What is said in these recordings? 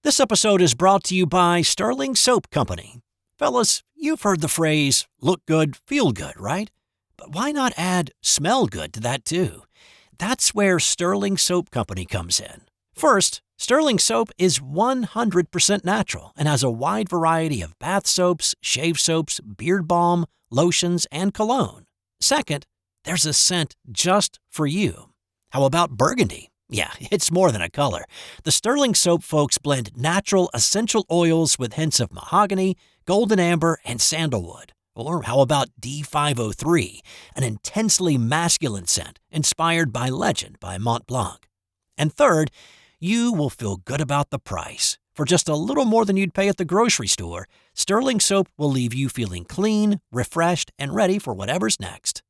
This episode is brought to you by Sterling Soap Company. Fellas, you've heard the phrase, look good, feel good, right? But why not add smell good to that too? That's where Sterling Soap Company comes in. First, Sterling Soap is 100% natural and has a wide variety of bath soaps, shave soaps, beard balm, lotions, and cologne. Second, there's a scent just for you. How about burgundy? Yeah, it's more than a color. The Sterling Soap folks blend natural essential oils with hints of mahogany, golden amber, and sandalwood. Or how about D503, an intensely masculine scent inspired by Legend by Mont Blanc. And third, you will feel good about the price. For just a little more than you'd pay at the grocery store, Sterling Soap will leave you feeling clean, refreshed, and ready for whatever's next.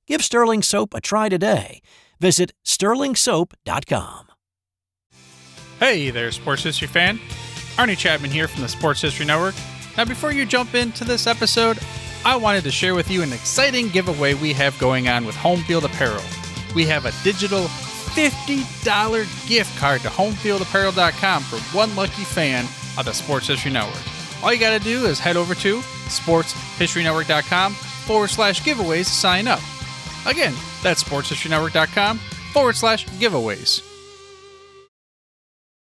Give Sterling Soap a try today. Visit sterlingsoap.com. Hey there, sports history fan. Arnie Chapman here from the Sports History Network. Now, before you jump into this episode, I wanted to share with you an exciting giveaway we have going on with Home Field Apparel. We have a digital $50 gift card to homefieldapparel.com for one lucky fan of the Sports History Network. All you got to do is head over to sportshistorynetwork.com/giveaways to sign up. Again, that's sportshistorynetwork.com/giveaways.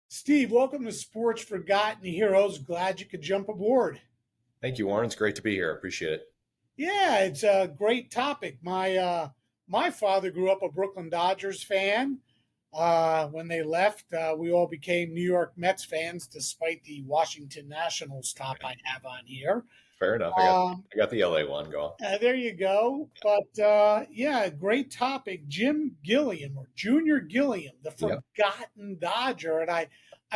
Steve, welcome to Sports Forgotten Heroes. Glad you could jump aboard. Thank you, Warren. It's great to be here. I appreciate it. Yeah, it's a great topic. My father grew up a Brooklyn Dodgers fan. When they left, we all became New York Mets fans, despite the Washington Nationals top I have on here. Fair enough. I got the LA one going. There you go. But yeah, great topic. Jim Gilliam, or Junior Gilliam, the Forgotten Dodger. And I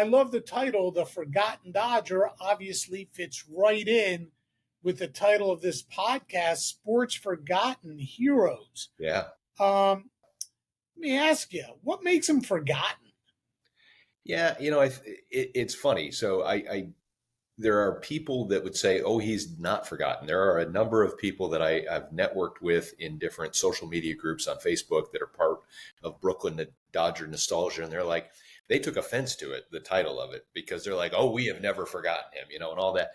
love the title, The Forgotten Dodger. Obviously fits right in with the title of this podcast, Sports Forgotten Heroes. Yeah. Let me ask you, what makes him forgotten? Yeah, it's funny. So there are people that would say, oh, he's not forgotten. There are a number of people that I've networked with in different social media groups on Facebook that are part of Brooklyn Dodger nostalgia. And they're like, they took offense to it, the title of it, because they're like, oh, we have never forgotten him, and all that.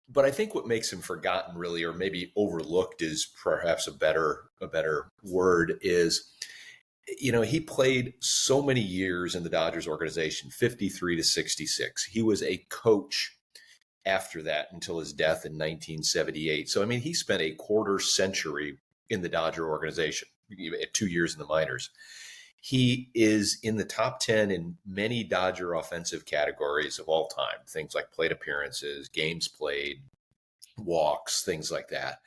But I think what makes him forgotten, really, or maybe overlooked is perhaps a better word, is, he played so many years in the Dodgers organization, 53 to 66. He was a coach after that until his death in 1978. So, he spent a quarter century in the Dodger organization, 2 years in the minors. He is in the top 10 in many Dodger offensive categories of all time, things like plate appearances, games played, walks, things like that.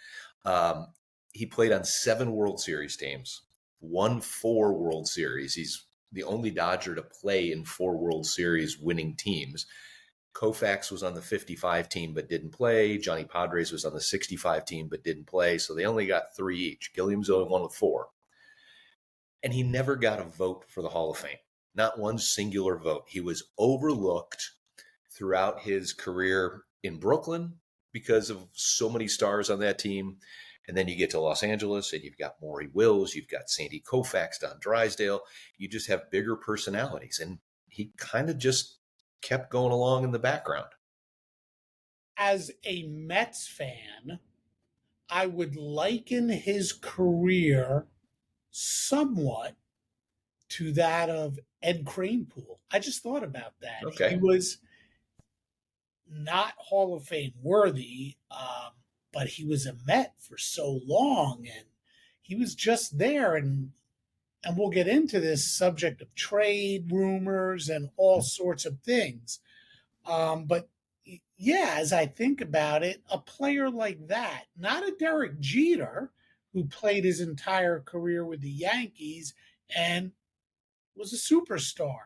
He played on 7 World Series teams, won 4 World Series. He's the only Dodger to play in 4 World Series winning teams. Koufax was on the 55 team but didn't play. Johnny Padres was on the 65 team but didn't play. So they only got 3 each. Gilliam's the only one with 4. And he never got a vote for the Hall of Fame. Not one singular vote. He was overlooked throughout his career in Brooklyn because of so many stars on that team. And then you get to Los Angeles and you've got Maury Wills, you've got Sandy Koufax, Don Drysdale. You just have bigger personalities. And he kind of just kept going along in the background. As a Mets fan, I would liken his career somewhat to that of Ed Kranepool. I just thought about that. Okay. He was not Hall of Fame worthy, but he was a Met for so long, and he was just there. And we'll get into this subject of trade rumors and all sorts of things. But yeah, as I think about it, a player like that, not a Derek Jeter, who played his entire career with the Yankees and was a superstar,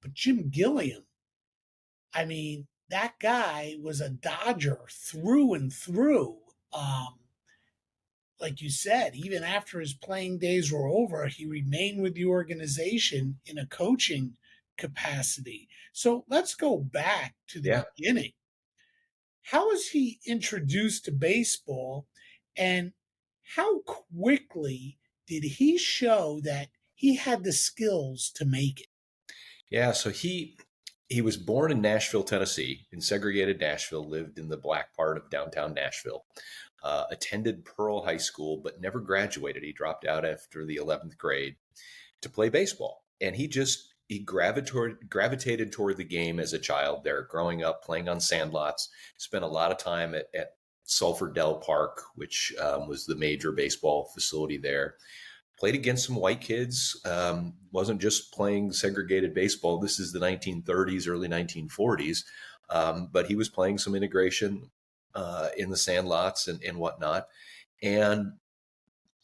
but Jim Gilliam, that guy was a Dodger through and through. Like you said, even after his playing days were over, he remained with the organization in a coaching capacity. So let's go back to the beginning. How was he introduced to baseball, and how quickly did he show that he had the skills to make it? Yeah, so he he was born in Nashville, Tennessee, in segregated Nashville, lived in the black part of downtown Nashville, attended Pearl High School, but never graduated. He dropped out after the 11th grade to play baseball. And he gravitated toward the game as a child there, growing up, playing on sandlots, spent a lot of time at Sulphur Dell Park, which was the major baseball facility there. Played against some white kids, wasn't just playing segregated baseball. This is the 1930s, early 1940s, but he was playing some integration in the sandlots and whatnot. And,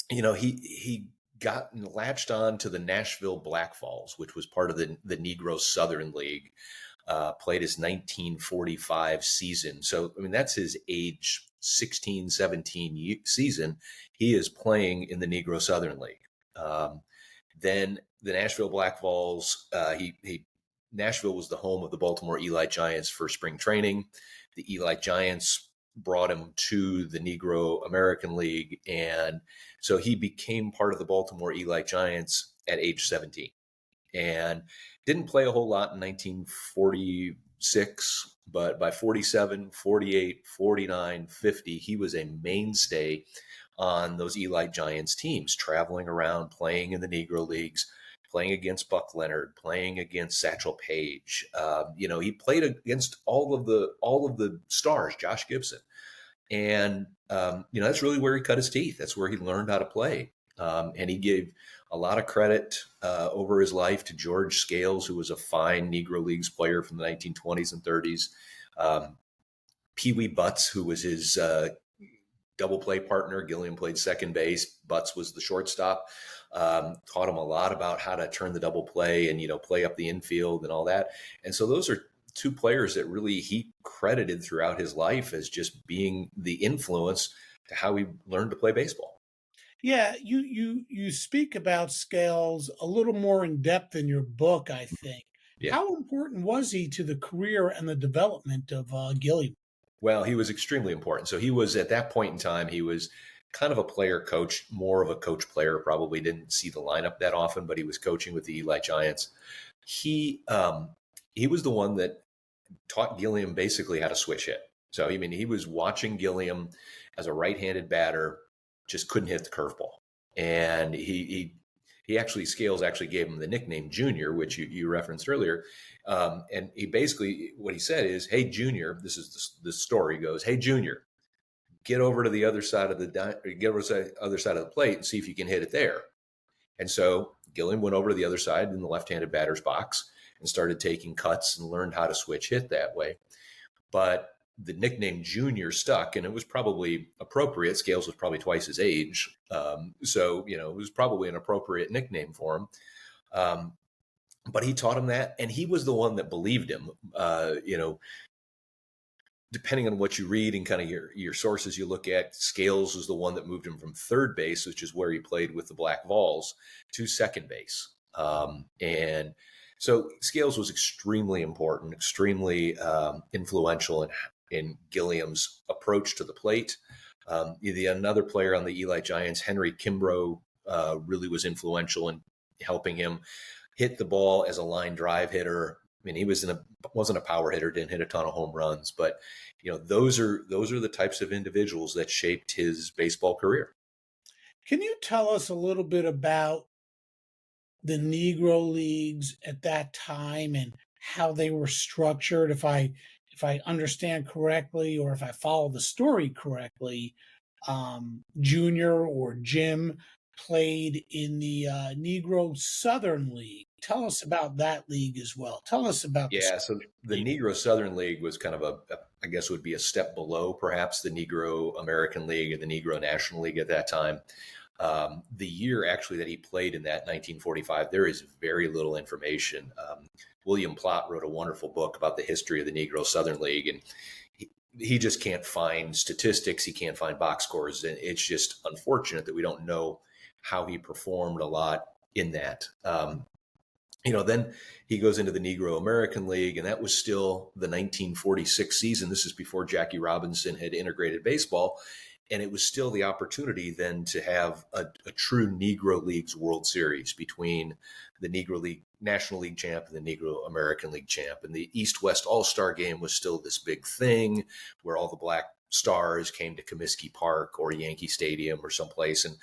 he got latched on to the Nashville Blackfalls, which was part of the Negro Southern League, played his 1945 season. So, that's his age 16, 17 season. He is playing in the Negro Southern League. Then the Nashville Blackfalls, Nashville was the home of the Baltimore Eli Giants for spring training. The Eli Giants brought him to the Negro American League. And so he became part of the Baltimore Eli Giants at age 17 and didn't play a whole lot in 1946, but by 47, 48, 49, 50, he was a mainstay on those Eli Giants teams, traveling around, playing in the Negro Leagues, playing against Buck Leonard, playing against Satchel Paige. He played against all of the stars, Josh Gibson. And, that's really where he cut his teeth. That's where he learned how to play. And he gave a lot of credit over his life to George Scales, who was a fine Negro Leagues player from the 1920s and 30s. Pee Wee Butts, who was his double play partner. Gilliam played second base. Butts was the shortstop. Taught him a lot about how to turn the double play and, play up the infield and all that. And so those are two players that really he credited throughout his life as just being the influence to how he learned to play baseball. Yeah, you speak about Scales a little more in depth in your book, I think. Yeah. How important was he to the career and the development of Gilliam? Well, he was extremely important. So he was, at that point in time, he was kind of a player coach, more of a coach player, probably didn't see the lineup that often, but he was coaching with the Eli Giants. He was the one that taught Gilliam basically how to switch hit. So, he was watching Gilliam as a right-handed batter, just couldn't hit the curveball. And Scales actually gave him the nickname Junior, which you referenced earlier. And he basically, what he said is, "Hey, Junior," the story goes, "Hey, Junior, get over to the other side of the plate and see if you can hit it there." And so Gilliam went over to the other side in the left-handed batter's box and started taking cuts and learned how to switch hit that way. But the nickname Junior stuck, and it was probably appropriate. Scales was probably twice his age. So, it was probably an appropriate nickname for him. But he taught him that, and he was the one that believed him. Depending on what you read and kind of your sources you look at, Scales was the one that moved him from third base, which is where he played with the Black Vols, to second base. And so Scales was extremely important, extremely influential in Gilliam's approach to the plate. Another player on the Eli Giants, Henry Kimbrough, really was influential in helping him hit the ball as a line drive hitter. He wasn't a power hitter, didn't hit a ton of home runs, but those are the types of individuals that shaped his baseball career. Can you tell us a little bit about the Negro Leagues at that time and how they were structured? If I understand correctly, or if I follow the story correctly, Junior or Jim played in the Negro Southern League. Tell us about that league as well. Tell us about so the Negro Southern League was kind of I guess would be a step below perhaps the Negro American League and the Negro National League at that time. The year actually that he played in that 1945, there is very little information. William Plott wrote a wonderful book about the history of the Negro Southern League, and he just can't find statistics. He can't find box scores. And it's just unfortunate that we don't know how he performed a lot in that. Then he goes into the Negro American League, and that was still the 1946 season. This is before Jackie Robinson had integrated baseball. And it was still the opportunity then to have a true Negro Leagues World Series between the Negro League National League champ and the Negro American League champ. And the East-West All-Star game was still this big thing where all the black stars came to Comiskey Park or Yankee Stadium or someplace and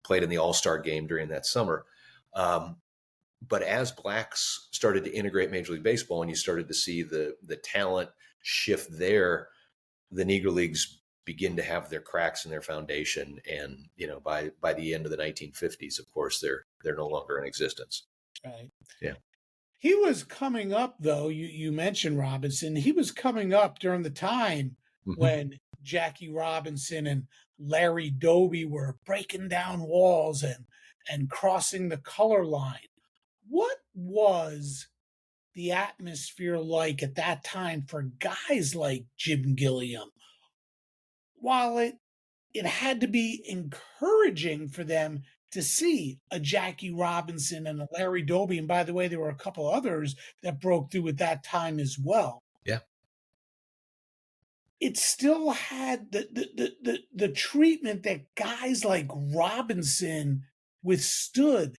played in the All-Star game during that summer. But as blacks started to integrate Major League Baseball and you started to see the talent shift there, the Negro Leagues begin to have their cracks in their foundation. And, by the end of the 1950s, of course, they're no longer in existence. Right. Yeah. He was coming up, though. You mentioned Robinson. He was coming up during the time when Jackie Robinson and Larry Doby were breaking down walls and crossing the color line. What was the atmosphere like at that time for guys like Jim Gilliam? While it had to be encouraging for them to see a Jackie Robinson and a Larry Doby, and by the way, there were a couple others that broke through at that time as well. Yeah. It still had the treatment that guys like Robinson withstood.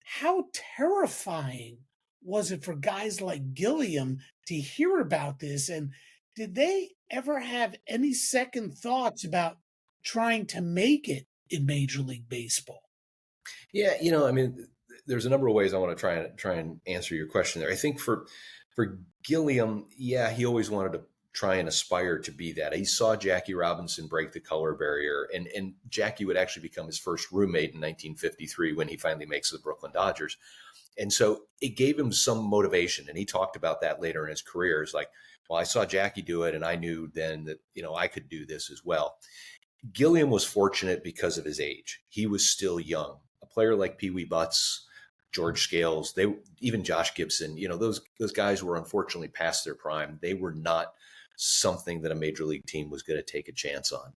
How terrifying was it for guys like Gilliam to hear about this? And did they ever have any second thoughts about trying to make it in Major League Baseball? Yeah, there's a number of ways I want to try and answer your question there. I think for Gilliam, yeah, he always wanted to try and aspire to be that. He saw Jackie Robinson break the color barrier, and Jackie would actually become his first roommate in 1953 when he finally makes the Brooklyn Dodgers. And so it gave him some motivation. And he talked about that later in his career. It's like, well, I saw Jackie do it, and I knew then that, I could do this as well. Gilliam was fortunate because of his age. He was still young. A player like Pee Wee Butts, George Scales, even Josh Gibson, those guys were unfortunately past their prime. They were not something that a major league team was going to take a chance on.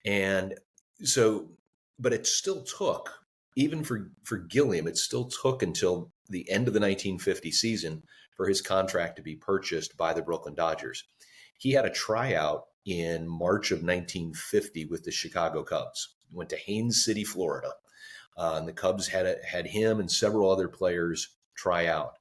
And so, but it still took, even for Gilliam, it still took until the end of the 1950 season for his contract to be purchased by the Brooklyn Dodgers. He had a tryout in March of 1950 with the Chicago Cubs. He went to Haines City, Florida. And the Cubs had him and several other players try out.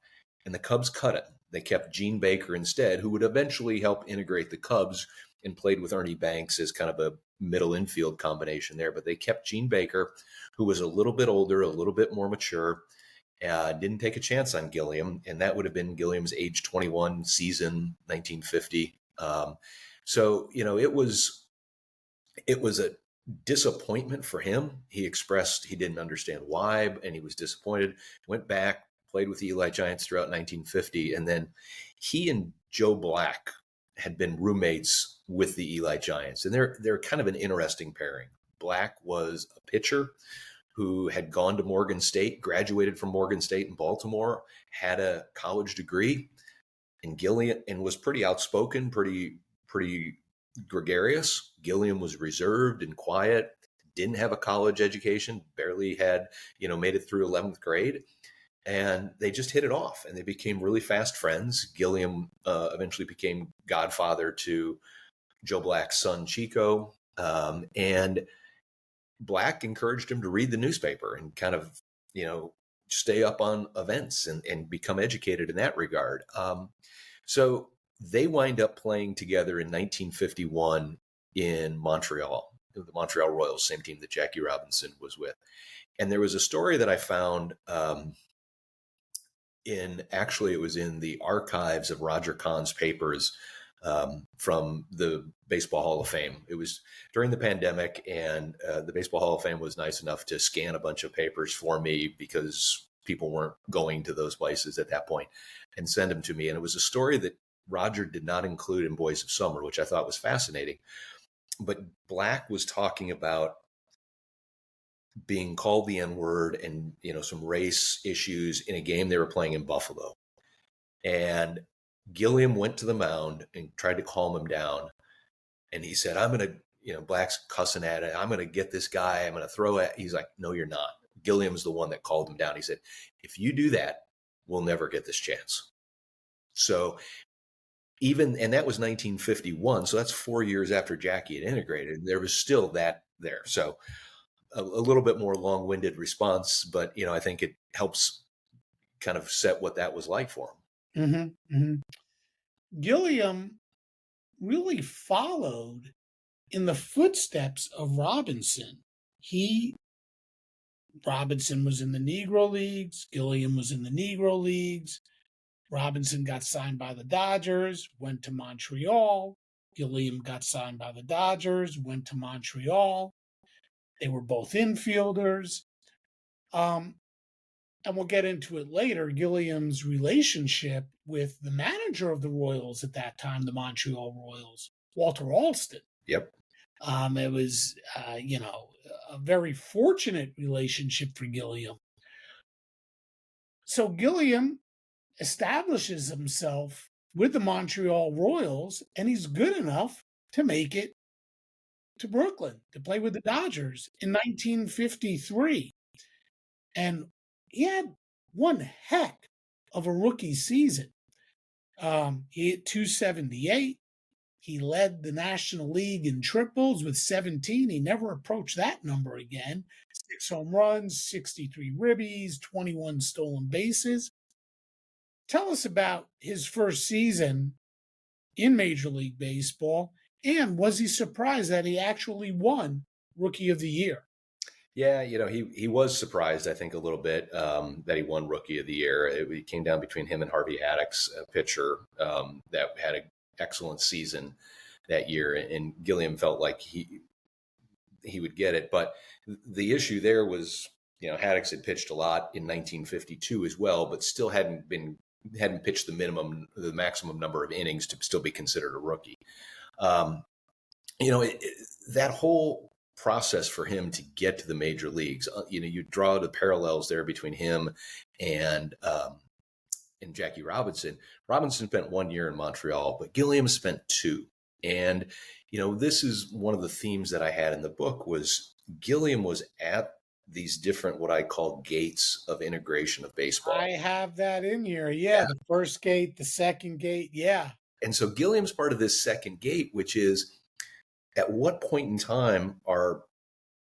And the Cubs cut it. They kept Gene Baker instead, who would eventually help integrate the Cubs and played with Ernie Banks as kind of a middle infield combination there. But they kept Gene Baker, who was a little bit older, a little bit more mature, didn't take a chance on Gilliam. And that would have been Gilliam's age 21 season, 1950. So, it was a disappointment for him. He expressed he didn't understand why, and he was disappointed. Went back, played with the Eli Giants throughout 1950, and then he and Joe Black had been roommates with the Eli Giants, and they're kind of an interesting pairing. Black was a pitcher who had gone to Morgan State, graduated from Morgan State in Baltimore, had a college degree, and Gilliam and was pretty outspoken, pretty gregarious. Gilliam was reserved and quiet, didn't have a college education, barely had, made it through 11th grade. And they just hit it off and they became really fast friends. Gilliam eventually became godfather to Joe Black's son, Chico. And Black encouraged him to read the newspaper and kind of, stay up on events and become educated in that regard. So they wind up playing together in 1951 in Montreal, the Montreal Royals, same team that Jackie Robinson was with. And there was a story that I found it was in the archives of Roger Kahn's papers from the Baseball Hall of Fame. It was during the pandemic, and the Baseball Hall of Fame was nice enough to scan a bunch of papers for me because people weren't going to those places at that point, and send them to me. And it was a story that Roger did not include in Boys of Summer, which I thought was fascinating. But Black was talking about being called the N-word and, some race issues in a game they were playing in Buffalo. And Gilliam went to the mound and tried to calm him down. And he said, I'm going to, Black's cussing at it. I'm going to get this guy. I'm going to throw it. He's like, no, you're not. Gilliam's the one that called him down. He said, if you do that, we'll never get this chance. So and that was 1951. So that's 4 years after Jackie had integrated. There was still that there. So a little bit more long-winded response, but I think it helps kind of set what that was like for him. Gilliam really followed in the footsteps of Robinson. Robinson was in the Negro Leagues. Gilliam was in the Negro Leagues. Robinson got signed by the Dodgers, went to Montreal. Gilliam got signed by the Dodgers, went to Montreal. They were both infielders. And we'll get into it later, Gilliam's relationship with the manager of the Royals at that time, the Montreal Royals, Walter Alston. Yep. It was, a very fortunate relationship for Gilliam. So Gilliam establishes himself with the Montreal Royals, and he's good enough to make it to Brooklyn to play with the Dodgers in 1953. And he had one heck of a rookie season. He hit .278. He led the National League in triples with 17. He never approached that number again. 6 home runs, 63 ribbies, 21 stolen bases. Tell us about his first season in Major League Baseball, and was he surprised that he actually won Rookie of the Year? Yeah, he was surprised, I think, a little bit that he won Rookie of the Year. It came down between him and Harvey Haddix, a pitcher that had an excellent season that year, and Gilliam felt like he would get it. But the issue there was, Haddix had pitched a lot in 1952 as well, but still hadn't pitched the maximum number of innings to still be considered a rookie. That whole process for him to get to the major leagues, you draw the parallels there between him and Jackie Robinson. Robinson spent 1 year in Montreal, but Gilliam spent 2. And, this is one of the themes that I had in the book was Gilliam was at these different, what I call gates of integration of baseball. I have that in here. Yeah. The first gate, the second gate. Yeah. And so Gilliam's part of this second gate, which is at what point in time are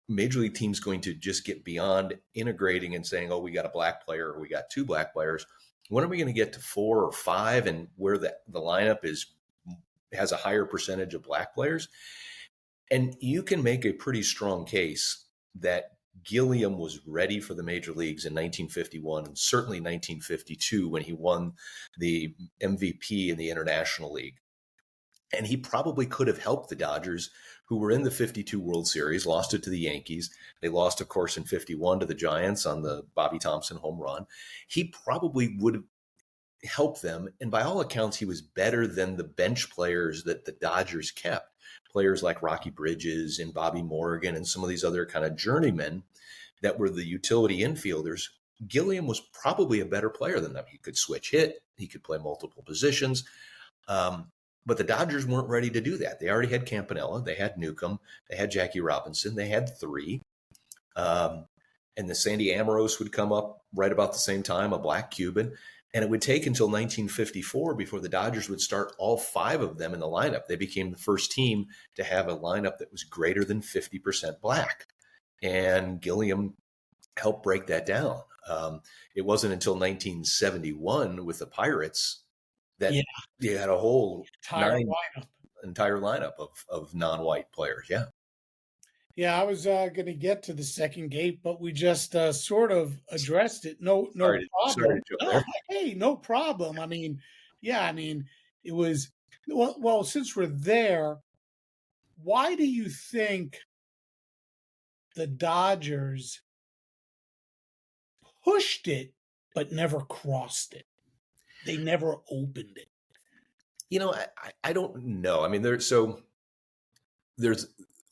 major league teams going to just get beyond integrating and saying, oh, we got a black player or we got 2 black players? When are we going to get to 4 or 5 and where the lineup has a higher percentage of black players? And you can make a pretty strong case that Gilliam was ready for the major leagues in 1951 and certainly 1952 when he won the MVP in the International League. And he probably could have helped the Dodgers, who were in the 52 World Series, lost it to the Yankees. They lost, of course, in 51 to the Giants on the Bobby Thompson home run. He probably would have helped them. And by all accounts, he was better than the bench players that the Dodgers kept. Players like Rocky Bridges and Bobby Morgan and some of these other kind of journeymen that were the utility infielders. Gilliam was probably a better player than them. He could switch hit. He could play multiple positions. But the Dodgers weren't ready to do that. They already had Campanella. They had Newcomb. They had Jackie Robinson. They had 3. And the Sandy Amoros would come up right about the same time, a black Cuban. And it would take until 1954 before the Dodgers would start all 5 of them in the lineup. They became the first team to have a lineup that was greater than 50% black. And Gilliam helped break that down. It wasn't until 1971 with the Pirates that you had a whole entire lineup of non-white players. Yeah. Yeah, I was going to get to the second gate, but we just sort of addressed it. No problem. Hey, no problem. I mean, it was, well, since we're there, why do you think the Dodgers pushed it but never crossed it? They never opened it. I don't know. I mean, there's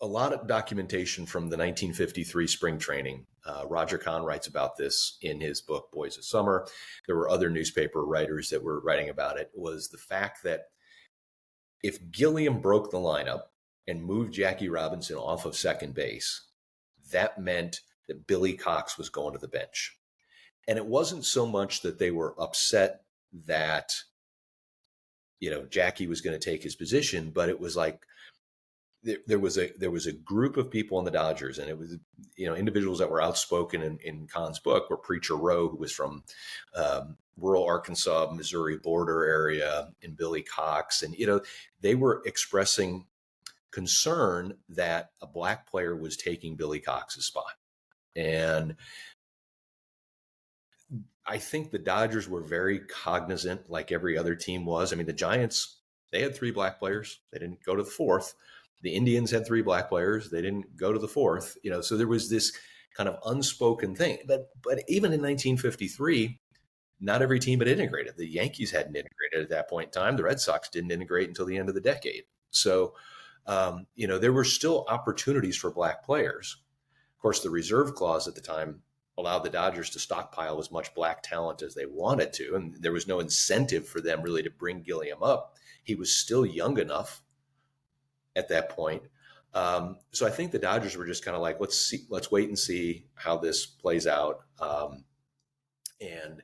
a lot of documentation from the 1953 spring training. Roger Kahn writes about this in his book, Boys of Summer. There were other newspaper writers that were writing about it, was the fact that if Gilliam broke the lineup and moved Jackie Robinson off of second base, that meant that Billy Cox was going to the bench. And it wasn't so much that they were upset that, Jackie was going to take his position, but it was like, there was a group of people in the Dodgers, and it was, individuals that were outspoken in Kahn's book were Preacher Rowe, who was from rural Arkansas, Missouri border area, and Billy Cox. And, they were expressing concern that a black player was taking Billy Cox's spot. And I think the Dodgers were very cognizant, like every other team was. I mean, the Giants, they had 3 black players. They didn't go to the 4th. The Indians had 3 black players. They didn't go to the 4th. So there was this kind of unspoken thing. But even in 1953, not every team had integrated. The Yankees hadn't integrated at that point in time. The Red Sox didn't integrate until the end of the decade. So, there were still opportunities for black players. Of course, the reserve clause at the time allowed the Dodgers to stockpile as much black talent as they wanted to. And there was no incentive for them really to bring Gilliam up. He was still young enough at that point. So I think the Dodgers were just kind of like, let's wait and see how this plays out. And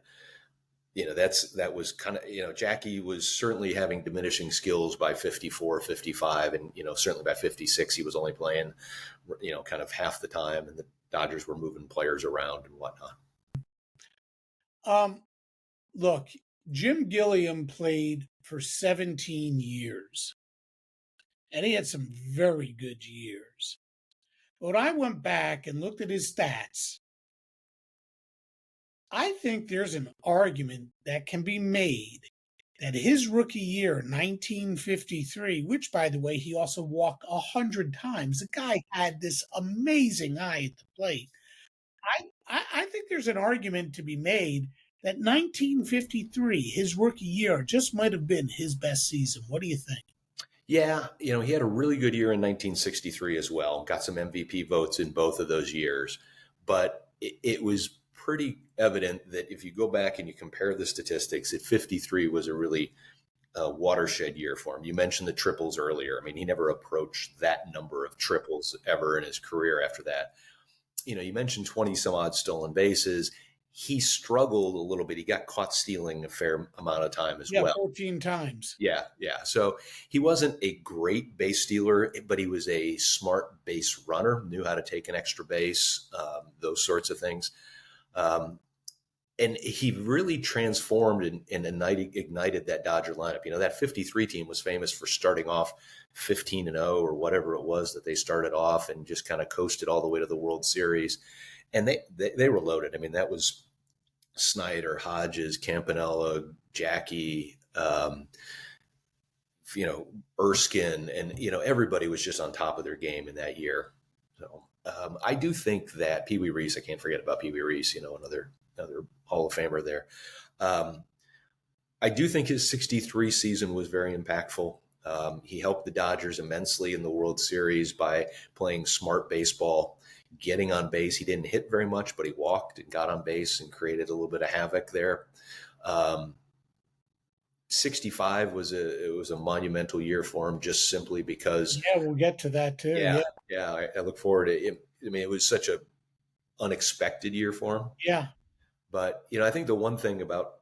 that was kind of, Jackie was certainly having diminishing skills by 54, 55. And, certainly by 56, he was only playing, kind of half the time. And the Dodgers were moving players around and whatnot. Look, Jim Gilliam played for 17 years. And he had some very good years. But I went back and looked at his stats. I think there's an argument that can be made that his rookie year, 1953, which, by the way, he also walked 100 times. The guy had this amazing eye at the plate. I think there's an argument to be made that 1953, his rookie year, just might have been his best season. What do you think? Yeah, he had a really good year in 1963 as well. Got some MVP votes in both of those years. But it was pretty evident that if you go back and you compare the statistics, that 53 was a really watershed year for him. You mentioned the triples earlier. I mean, he never approached that number of triples ever in his career after that. You mentioned 20 some odd stolen bases. He struggled a little bit. He got caught stealing a fair amount of time as well. 14 times. Yeah. So he wasn't a great base stealer, but he was a smart base runner, knew how to take an extra base, those sorts of things. And he really transformed and ignited that Dodger lineup. That 53 team was famous for starting off 15-0 or whatever it was that they started off and just kind of coasted all the way to the World Series. And they were loaded. I mean, that was Snyder, Hodges, Campanella, Jackie, Erskine, and, everybody was just on top of their game in that year. So I do think that Pee Wee Reese, I can't forget about Pee Wee Reese, another Hall of Famer there. I do think his 63 season was very impactful. He helped the Dodgers immensely in the World Series by playing smart baseball, getting on base. He didn't hit very much, but he walked and got on base and created a little bit of havoc there. 65 was a monumental year for him, just simply because. Yeah, we'll get to that too. Yeah. I look forward to it. I mean, it was such a unexpected year for him. Yeah. But, I think the one thing about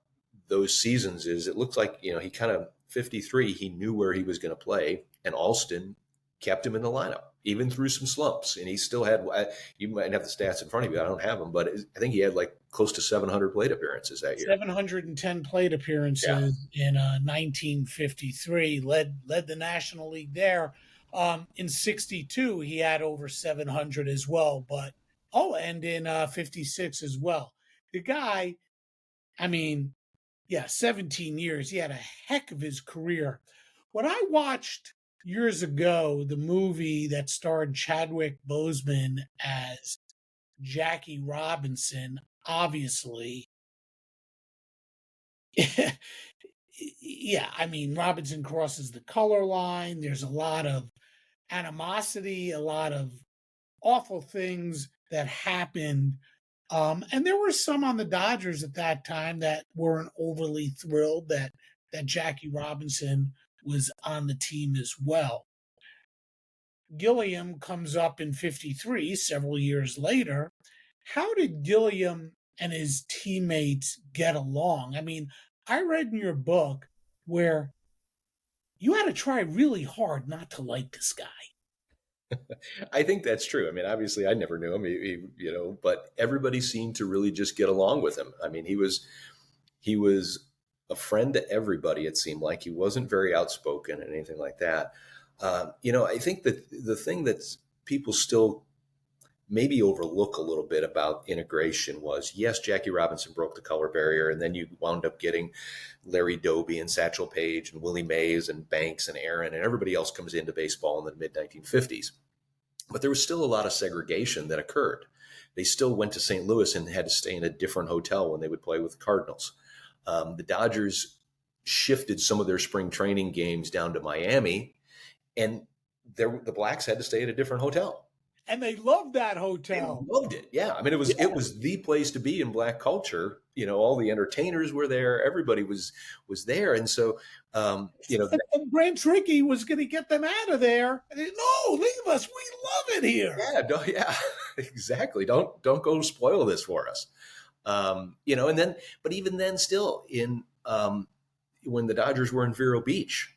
those seasons is it looks like, he kind of 53, he knew where he was going to play, and Alston kept him in the lineup, even through some slumps. And he still had, you might have the stats in front of you, I don't have them, but I think he had like close to 700 plate appearances that year. 710 plate appearances in 1953, led the National League there. In 62, he had over 700 as well, and in 56 as well. The guy, 17 years. He had a heck of his career. When I watched years ago the movie that starred Chadwick Boseman as Jackie Robinson, obviously, Robinson crosses the color line. There's a lot of animosity, a lot of awful things that happened. And there were some on the Dodgers at that time that weren't overly thrilled that Jackie Robinson was on the team as well. Gilliam comes up in 53, several years later. How did Gilliam and his teammates get along? I mean, I read in your book where you had to try really hard not to like this guy. I think that's true. I mean, obviously, I never knew him, but everybody seemed to really just get along with him. I mean, he was a friend to everybody. It seemed like he wasn't very outspoken and anything like that. I think that the thing that people still maybe overlook a little bit about integration was, yes, Jackie Robinson broke the color barrier, and then you wound up getting Larry Doby and Satchel Paige and Willie Mays and Banks and Aaron, and everybody else comes into baseball in the mid 1950s. But there was still a lot of segregation that occurred. They still went to St. Louis and had to stay in a different hotel when they would play with the Cardinals. The Dodgers shifted some of their spring training games down to Miami, and the blacks had to stay at a different hotel. And they loved that They hotel. loved it. Yeah. I mean, it was the place to be in black culture. All the entertainers were there. Everybody was there. And so, And Branch Rickey was going to get them out of there. And no, leave us. We love it here. yeah, exactly. Don't go spoil this for us. But even then still when the Dodgers were in Vero Beach,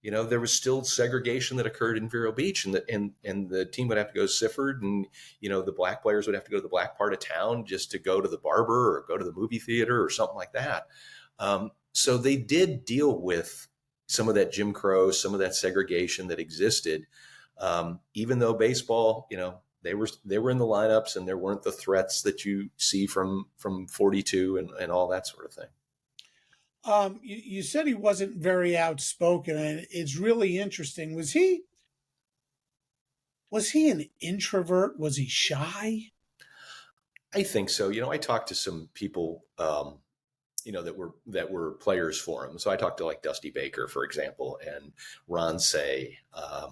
there was still segregation that occurred in Vero Beach, and the team would have to go to Sifford, and the black players would have to go to the black part of town just to go to the barber or go to the movie theater or something like that. So they did deal with some of that Jim Crow, some of that segregation that existed, even though baseball, they were in the lineups, and there weren't the threats that you see from 42 and all that sort of thing. You said he wasn't very outspoken, and it's really interesting. Was he an introvert? Was he shy? I think so. I talked to some people, that were players for him. So I talked to like Dusty Baker, for example, and Ron Say,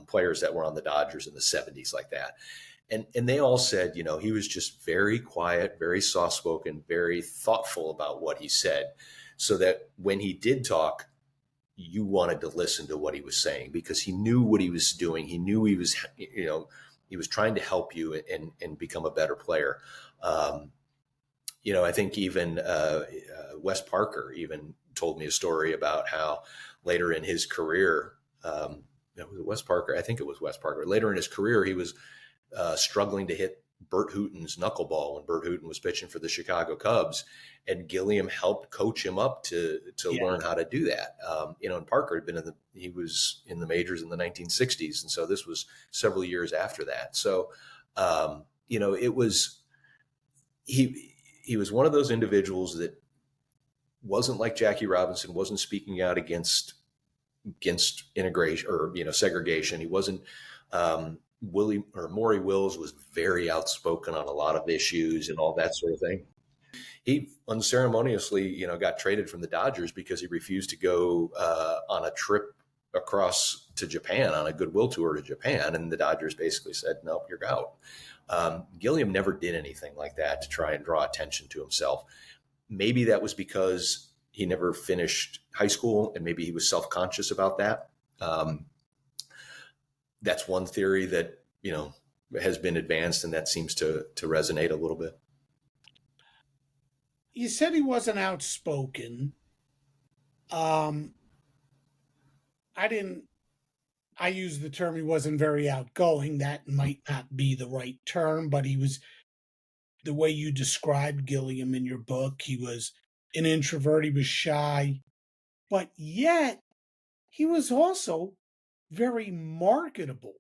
players that were on the Dodgers in the 70s like that. And they all said, he was just very quiet, very soft-spoken, very thoughtful about what he said, so that when he did talk, you wanted to listen to what he was saying, because he knew what he was doing. He knew he was, he was trying to help you and become a better player. I think even Wes Parker even told me a story about how later in his career, was it Wes Parker? I think it was Wes Parker. Later in his career, he was struggling to hit Bert Hooton's knuckleball when Bert Hooton was pitching for the Chicago Cubs, and Gilliam helped coach him up to learn how to do that. And Parker he was in the majors in the 1960s, and so this was several years after that. So, it was he was one of those individuals that wasn't like Jackie Robinson, wasn't speaking out against integration or segregation. He wasn't. Maury Wills was very outspoken on a lot of issues and all that sort of thing. He unceremoniously, got traded from the Dodgers because he refused to go on a trip across to Japan on a goodwill tour to Japan, and the Dodgers basically said, "Nope, you're out." Gilliam never did anything like that to try and draw attention to himself. Maybe that was because he never finished high school, and maybe he was self-conscious about that. That's one theory that, has been advanced, and that seems to resonate a little bit. You said he wasn't outspoken. I used the term he wasn't very outgoing. That might not be the right term, but he was, the way you described Gilliam in your book, he was an introvert, he was shy, but yet he was also very marketable.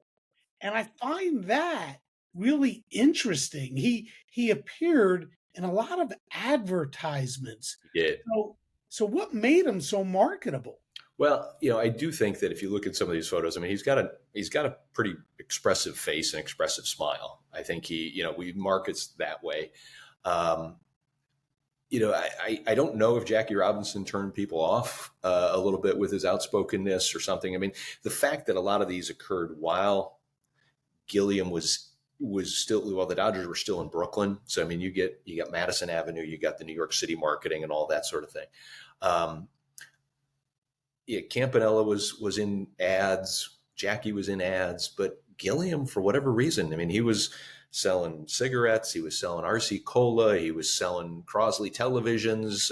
And I find that really interesting. He appeared in a lot of advertisements. He did. So what made him so marketable? Well, I do think that if you look at some of these photos, I mean, he's got a pretty expressive face and expressive smile. I think he markets that way. I don't know if Jackie Robinson turned people off a little bit with his outspokenness or something. I mean, the fact that a lot of these occurred while Gilliam was still, while the Dodgers were still in Brooklyn. So, I mean, you got Madison Avenue, you got the New York City marketing and all that sort of thing. Campanella was in ads, Jackie was in ads, but Gilliam, for whatever reason, I mean, he was selling cigarettes, he was selling RC Cola, he was selling Crosley televisions.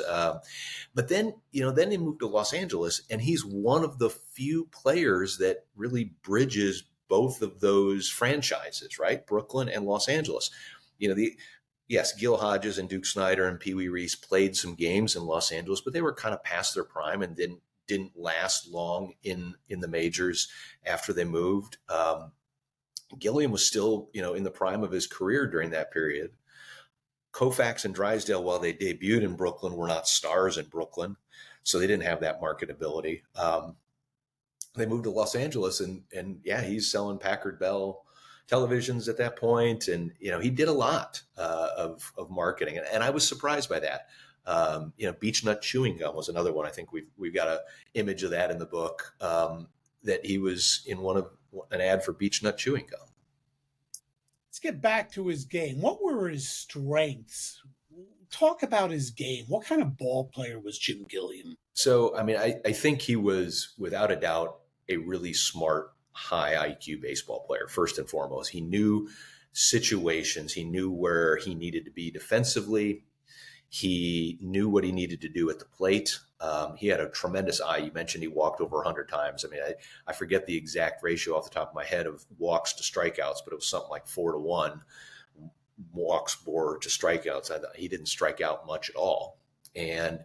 But then he moved to Los Angeles, and he's one of the few players that really bridges both of those franchises, right? Brooklyn and Los Angeles. Yes, Gil Hodges and Duke Snider and Pee Wee Reese played some games in Los Angeles, but they were kind of past their prime and didn't last long in the majors after they moved. Gilliam was still, in the prime of his career during that period. Koufax and Drysdale, while they debuted in Brooklyn, were not stars in Brooklyn, so they didn't have that marketability. They moved to Los Angeles, and yeah, he's selling Packard Bell televisions at that point, and he did a lot of marketing, and I was surprised by that. Beech Nut chewing gum was another one. I think we've got an image of that in the book, that he was in an ad for Beech Nut chewing gum. Let's get back to his game. What were his strengths? Talk about his game. What kind of ball player was Jim Gilliam? So, I think he was, without a doubt, a really smart, high IQ baseball player, first and foremost. He knew situations. He knew where he needed to be defensively. He knew what he needed to do at the plate. He had a tremendous eye. You mentioned he walked over 100 times. I forget the exact ratio off the top of my head of walks to strikeouts, but it was something like 4-1 walks to strikeouts. He didn't strike out much at all. And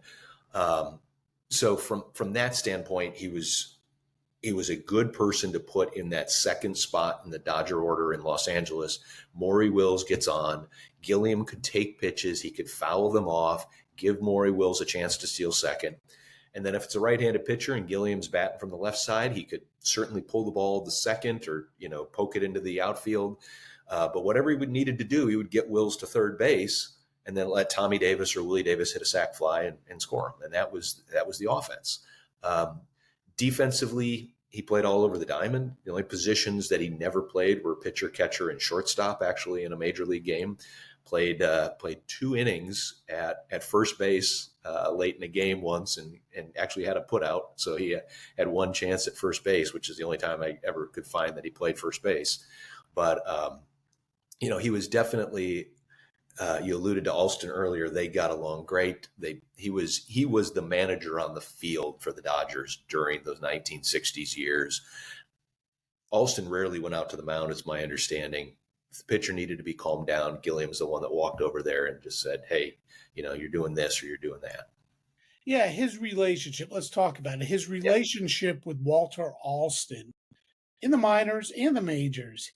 so from that standpoint, he was a good person to put in that second spot in the Dodger order in Los Angeles. Maury Wills gets on. Gilliam could take pitches. He could foul them off, give Maury Wills a chance to steal second. And then if it's a right-handed pitcher and Gilliam's batting from the left side, he could certainly pull the ball to second or, poke it into the outfield. But whatever he needed to do, he would get Wills to third base and then let Tommy Davis or Willie Davis hit a sac fly and score him. And that was the offense. Defensively, he played all over the diamond. The only positions that he never played were pitcher, catcher, and shortstop, actually, in a major league game. Played 2 innings at first base late in the game once and actually had a put out. So he had one chance at first base, which is the only time I ever could find that he played first base. But, he was definitely, you alluded to Alston earlier. They got along great. He was the manager on the field for the Dodgers during those 1960s years. Alston rarely went out to the mound, is my understanding. If the pitcher needed to be calmed down, Gilliam's the one that walked over there and just said, hey, you're doing this or you're doing that. Yeah, his relationship, let's talk about it. His relationship with Walter Alston in the minors and the majors.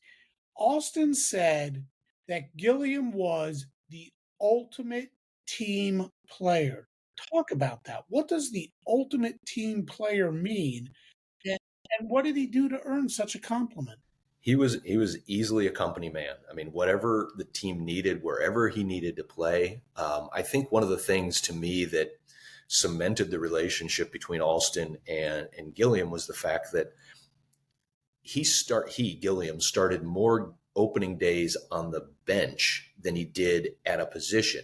Alston said that Gilliam was the ultimate team player. Talk about that. What does the ultimate team player mean? And what did he do to earn such a compliment? He was easily a company man. Whatever the team needed, wherever he needed to play. I think one of the things to me that cemented the between Alston and Gilliam was the fact that Gilliam started more opening days on the bench than he did at a position,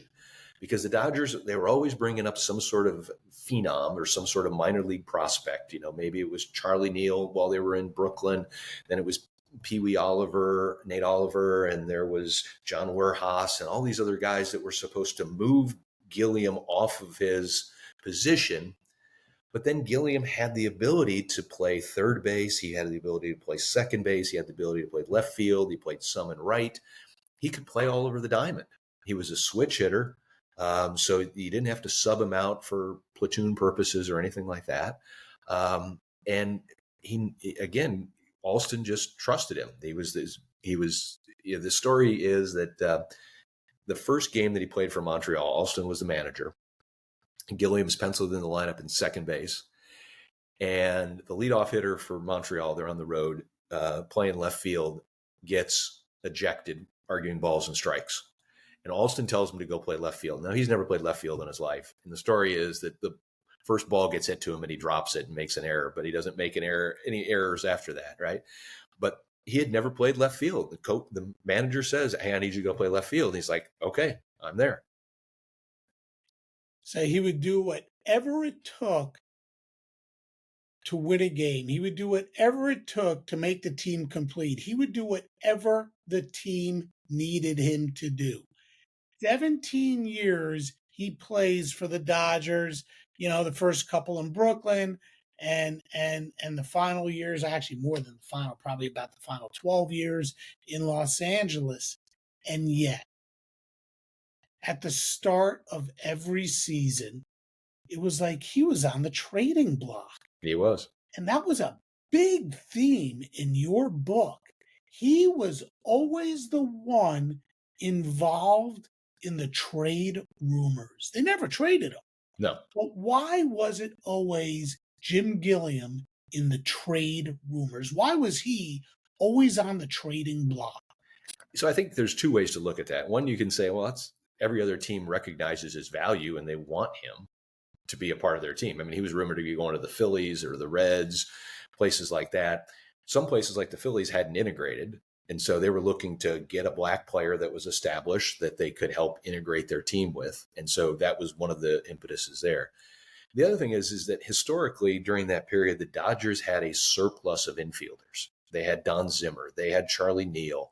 because the Dodgers, they were always bringing up some sort of phenom or some sort of minor league prospect. Maybe it was Charlie Neal while they were in Brooklyn. Then it was Pee Wee Oliver, Nate Oliver, and there was John Werhaus and all these other guys that were supposed to move Gilliam off of his position. But then Gilliam had the ability to play third base. He had the ability to play second base. He had the ability to play left field. He played some in right. He could play all over the diamond. He was a switch hitter. So you didn't have to sub him out for platoon purposes or anything like that. And Alston just trusted him. The story is that the first game that he played for Montreal, Alston was the manager. Gilliam's penciled in the lineup in second base. And the leadoff hitter for Montreal, they're on the road, playing left field, gets ejected, arguing balls and strikes. And Alston tells him to go play left field. Now, he's never played left field in his life. And the story is that the first ball gets hit to him and he drops it and makes an error, but he doesn't make any errors after that, right? But he had never played left field. The manager says, hey, I need you to go play left field. And he's like, okay, I'm there. So he would do whatever it took to win a game. He would do whatever it took to make the team complete. He would do whatever the team needed him to do. 17 years he plays for the Dodgers, the first couple in Brooklyn, and the final years, actually more than the final, probably about the final 12 years in Los Angeles. And yet, at the start of every season, it was like he was on the trading block. He was. And that was a big theme in your book. He was always the one involved in the trade rumors. They never traded him. No. But why was it always Jim Gilliam in the trade rumors? Why was he always on the trading block? So I think there's two ways to look at that. One, you can say, well, that's every other team recognizes his value and they want him to be a part of their team. I mean, he was rumored to be going to the Phillies or the Reds, places like that. Some places like the Phillies hadn't integrated. And so they were looking to get a black player that was established that they could help integrate their team with. And so that was one of the impetuses there. The other thing is that historically during that period, the Dodgers had a surplus of infielders. They had Don Zimmer, they had Charlie Neal,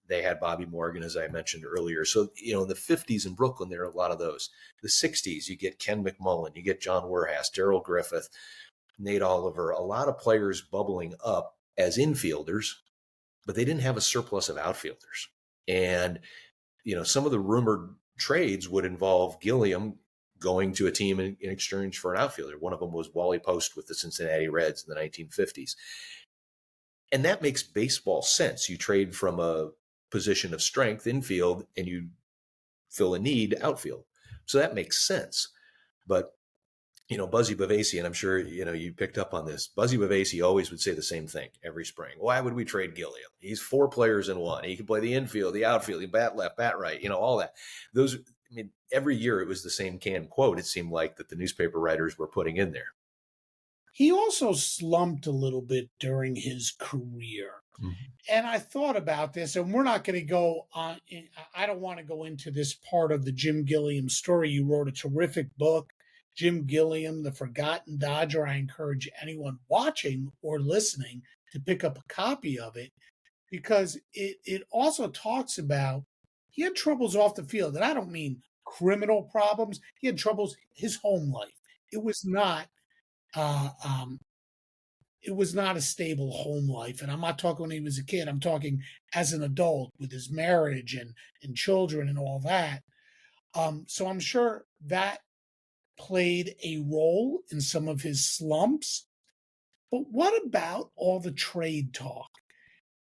they had Bobby Morgan, as I mentioned earlier. So, in the 50s in Brooklyn, there are a lot of those. The 60s, you get Ken McMullen, you get John Werhas, Darrell Griffith, Nate Oliver, a lot of players bubbling up as infielders, but they didn't have a surplus of outfielders. And, some of the rumored trades would involve Gilliam going to a team in exchange for an outfielder. One of them was Wally Post with the Cincinnati Reds in the 1950s. And that makes baseball sense. You trade from a position of strength, infield, and you fill a need, outfield. So that makes sense. But, Buzzy Bavasi, and I'm sure, you picked up on this, Buzzy Bavasi always would say the same thing every spring. Why would we trade Gilliam? He's 4 players in one. He can play the infield, the outfield, he bat left, bat right, all that. Every year it was the same canned quote, it seemed like, that the newspaper writers were putting in there. He also slumped a little bit during his career. Mm-hmm. And I thought about this, and we're not going to go on. I don't want to go into this part of the Jim Gilliam story. You wrote a terrific book, Jim Gilliam, The Forgotten Dodger. I encourage anyone watching or listening to pick up a copy of it, because it also talks about he had troubles off the field. And I don't mean criminal problems. He had troubles his home life. It was not a stable home life. And I'm not talking when he was a kid. I'm talking as an adult with his marriage and children and all that. So I'm sure that played a role in some of his slumps. But what about all the trade talk?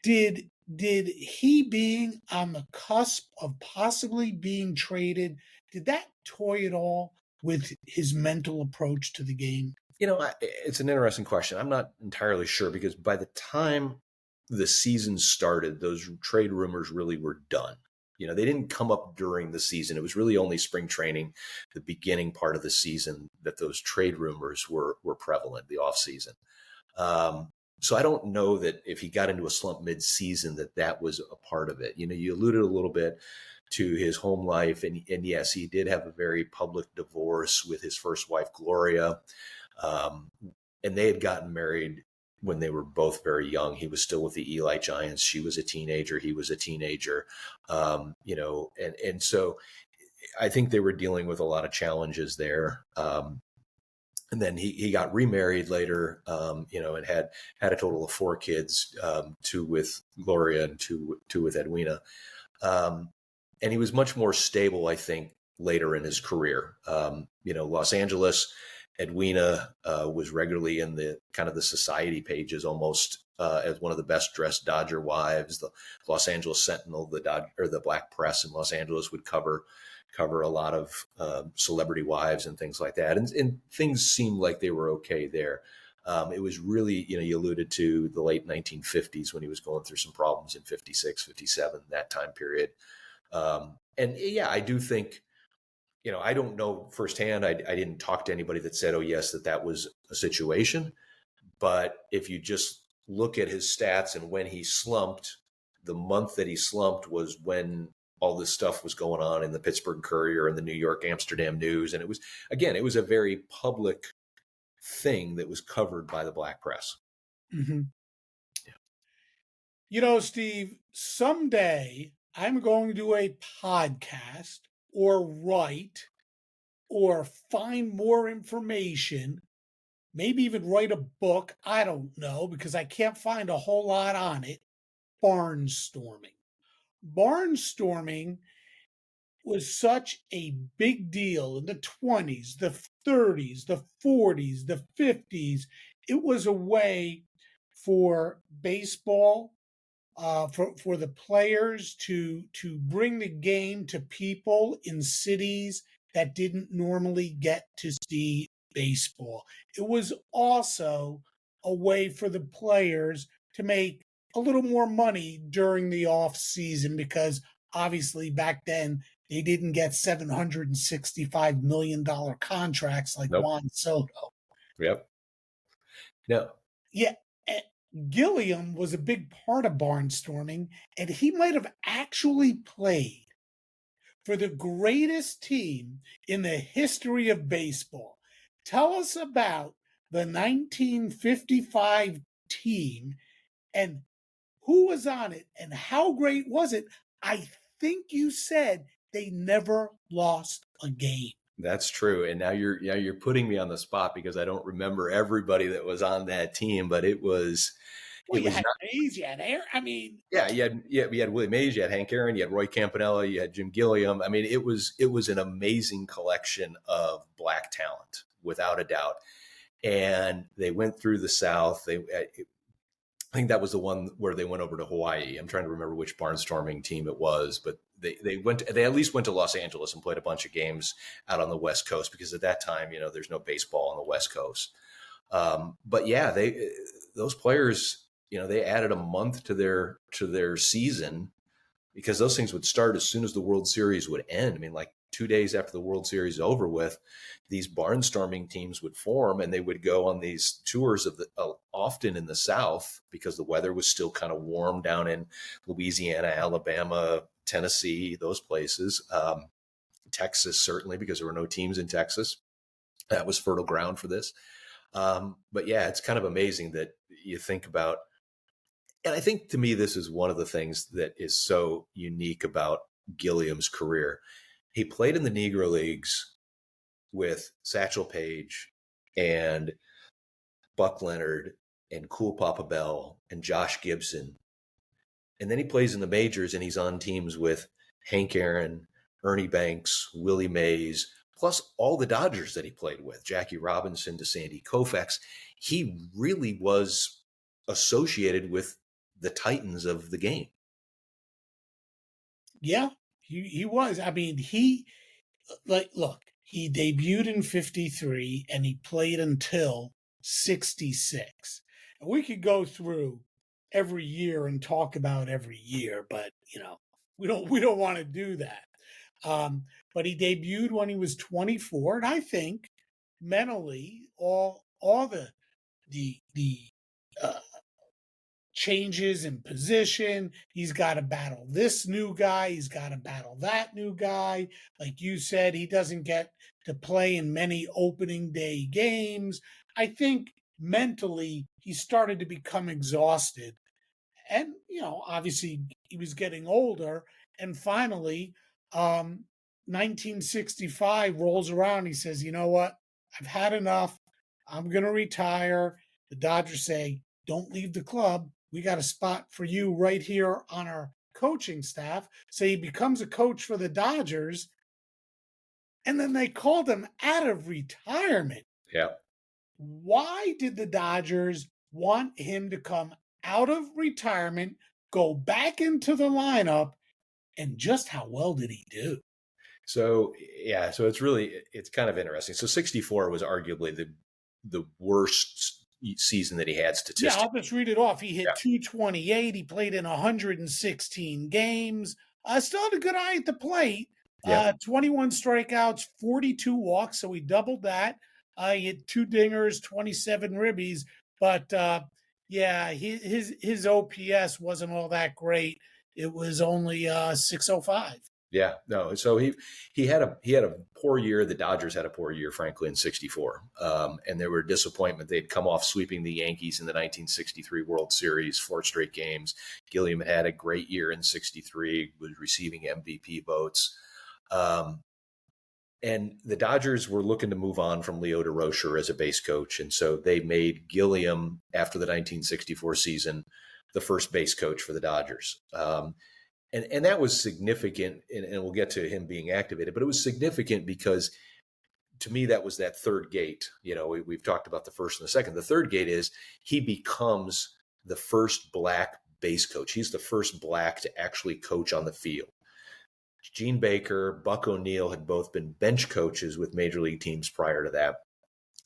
Did he, being on the cusp of possibly being traded, did that toy at all with his mental approach to the game? It's an interesting question. I'm not entirely sure, because by the time the season started, those trade rumors really were done. They didn't come up during the season. It was really only spring training, the beginning part of the season, that those trade rumors were prevalent, the off season. So I don't know that if he got into a slump mid-season that was a part of it. You alluded a little bit to his home life, and yes, he did have a very public divorce with his first wife, Gloria. And they had gotten married when they were both very young. He was still with the Eli Giants. She was a teenager. He was a teenager. And so I think they were dealing with a lot of challenges there. And then he got remarried later, and had a total of 4 kids, 2 with Gloria and two with Edwina. And he was much more stable, I think, later in his career. Los Angeles, Edwina was regularly in the kind of the society pages, almost as one of the best dressed Dodger wives. The Los Angeles Sentinel, the black press in Los Angeles, would cover a lot of celebrity wives and things like that. And things seemed like they were okay there. It was really, you alluded to the late 1950s when he was going through some problems in 56, 57, that time period. And yeah, I do think, I don't know firsthand. I didn't talk to anybody that said, oh, yes, that was a situation. But if you just look at his stats and when he slumped, the month that he slumped was when all this stuff was going on in the Pittsburgh Courier and the New York Amsterdam News. And it was a very public thing that was covered by the black press. Mm-hmm. Yeah. Steve, someday I'm going to do a podcast or write or find more information maybe even write a book. I don't know, because I can't find a whole lot on it. Barnstorming. Barnstorming was such a big deal in the 20s, the 30s, the 40s, the 50s. It was a way for baseball, for the players to bring the game to people in cities that didn't normally get to see baseball. It was also a way for the players to make a little more money during the off season, because obviously back then they didn't get $765 million contracts like Nope. Juan Soto. Yep. No. Yeah, Gilliam was a big part of barnstorming, and he might have actually played for the greatest team in the history of baseball. Tell us about the 1955 team and who was on it and how great was it? I think you said they never lost a game. That's true. And now you're putting me on the spot because I don't remember everybody that was on that team, but it was Well, it you was had not. Mays, you had Air. I mean, You had Willie Mays, you had Hank Aaron, you had Roy Campanella, you had Jim Gilliam. I mean, it was an amazing collection of black talent, without a doubt. And they went through the South. I think that was the one where they went over to Hawaii. I'm trying to remember which barnstorming team it was, but they at least went to Los Angeles and played a bunch of games out on the West Coast, because at that time, there's no baseball on the West Coast. But yeah, those players, they added a month to their season, because those things would start as soon as the World Series would end. I mean, like 2 days after the World Series is over with, these barnstorming teams would form, and they would go on these tours of often in the South, because the weather was still kind of warm down in Louisiana, Alabama, Tennessee, those places. Texas, certainly, because there were no teams in Texas. That was fertile ground for this. But yeah, it's kind of amazing that you think about. And I think, to me, this is one of the things that is so unique about Gilliam's career. He played in the Negro Leagues with Satchel Paige and Buck Leonard and Cool Papa Bell and Josh Gibson. And then he plays in the majors, and he's on teams with Hank Aaron, Ernie Banks, Willie Mays, plus all the Dodgers that he played with, Jackie Robinson to Sandy Koufax. He really was associated with the titans of the game. Yeah, he was. I mean, look, he debuted in 53 and he played until 66. And we could go through every year and talk about every year, but we don't want to do that. But he debuted when he was 24, and I think mentally all the uh, changes in position. He's got to battle this new guy. He's got to battle that new guy. Like you said, he doesn't get to play in many opening day games. I think mentally he started to become exhausted. And, obviously he was getting older. And finally, 1965 rolls around. He says, you know what? I've had enough. I'm going to retire. The Dodgers say, don't leave the club. We got a spot for you right here on our coaching staff. So he becomes a coach for the Dodgers. And then they called him out of retirement. Yeah. Why did the Dodgers want him to come out of retirement, go back into the lineup, and just how well did he do? So it's kind of interesting. So 64 was arguably the worst season that he had statistically. Yeah, I'll just read it off. He hit 228. He played in 116 games. Still had a good eye at the plate. 21 strikeouts, 42 walks, so he doubled that. He hit 2 dingers, 27 ribbies, but his OPS wasn't all that great. It was only 605. Yeah, no. So he had a poor year. The Dodgers had a poor year, frankly, in 64. And they were a disappointment. They'd come off sweeping the Yankees in the 1963 World Series, 4 straight games. Gilliam had a great year in 63, was receiving MVP votes. And the Dodgers were looking to move on from Leo DeRocher as a base coach. And so they made Gilliam, after the 1964 season, the first base coach for the Dodgers. And that was significant, and we'll get to him being activated, but it was significant because to me, that was that third gate. We've talked about the first and the second. The third gate is he becomes the first black base coach. He's the first black to actually coach on the field. Gene Baker, Buck O'Neill had both been bench coaches with major league teams prior to that,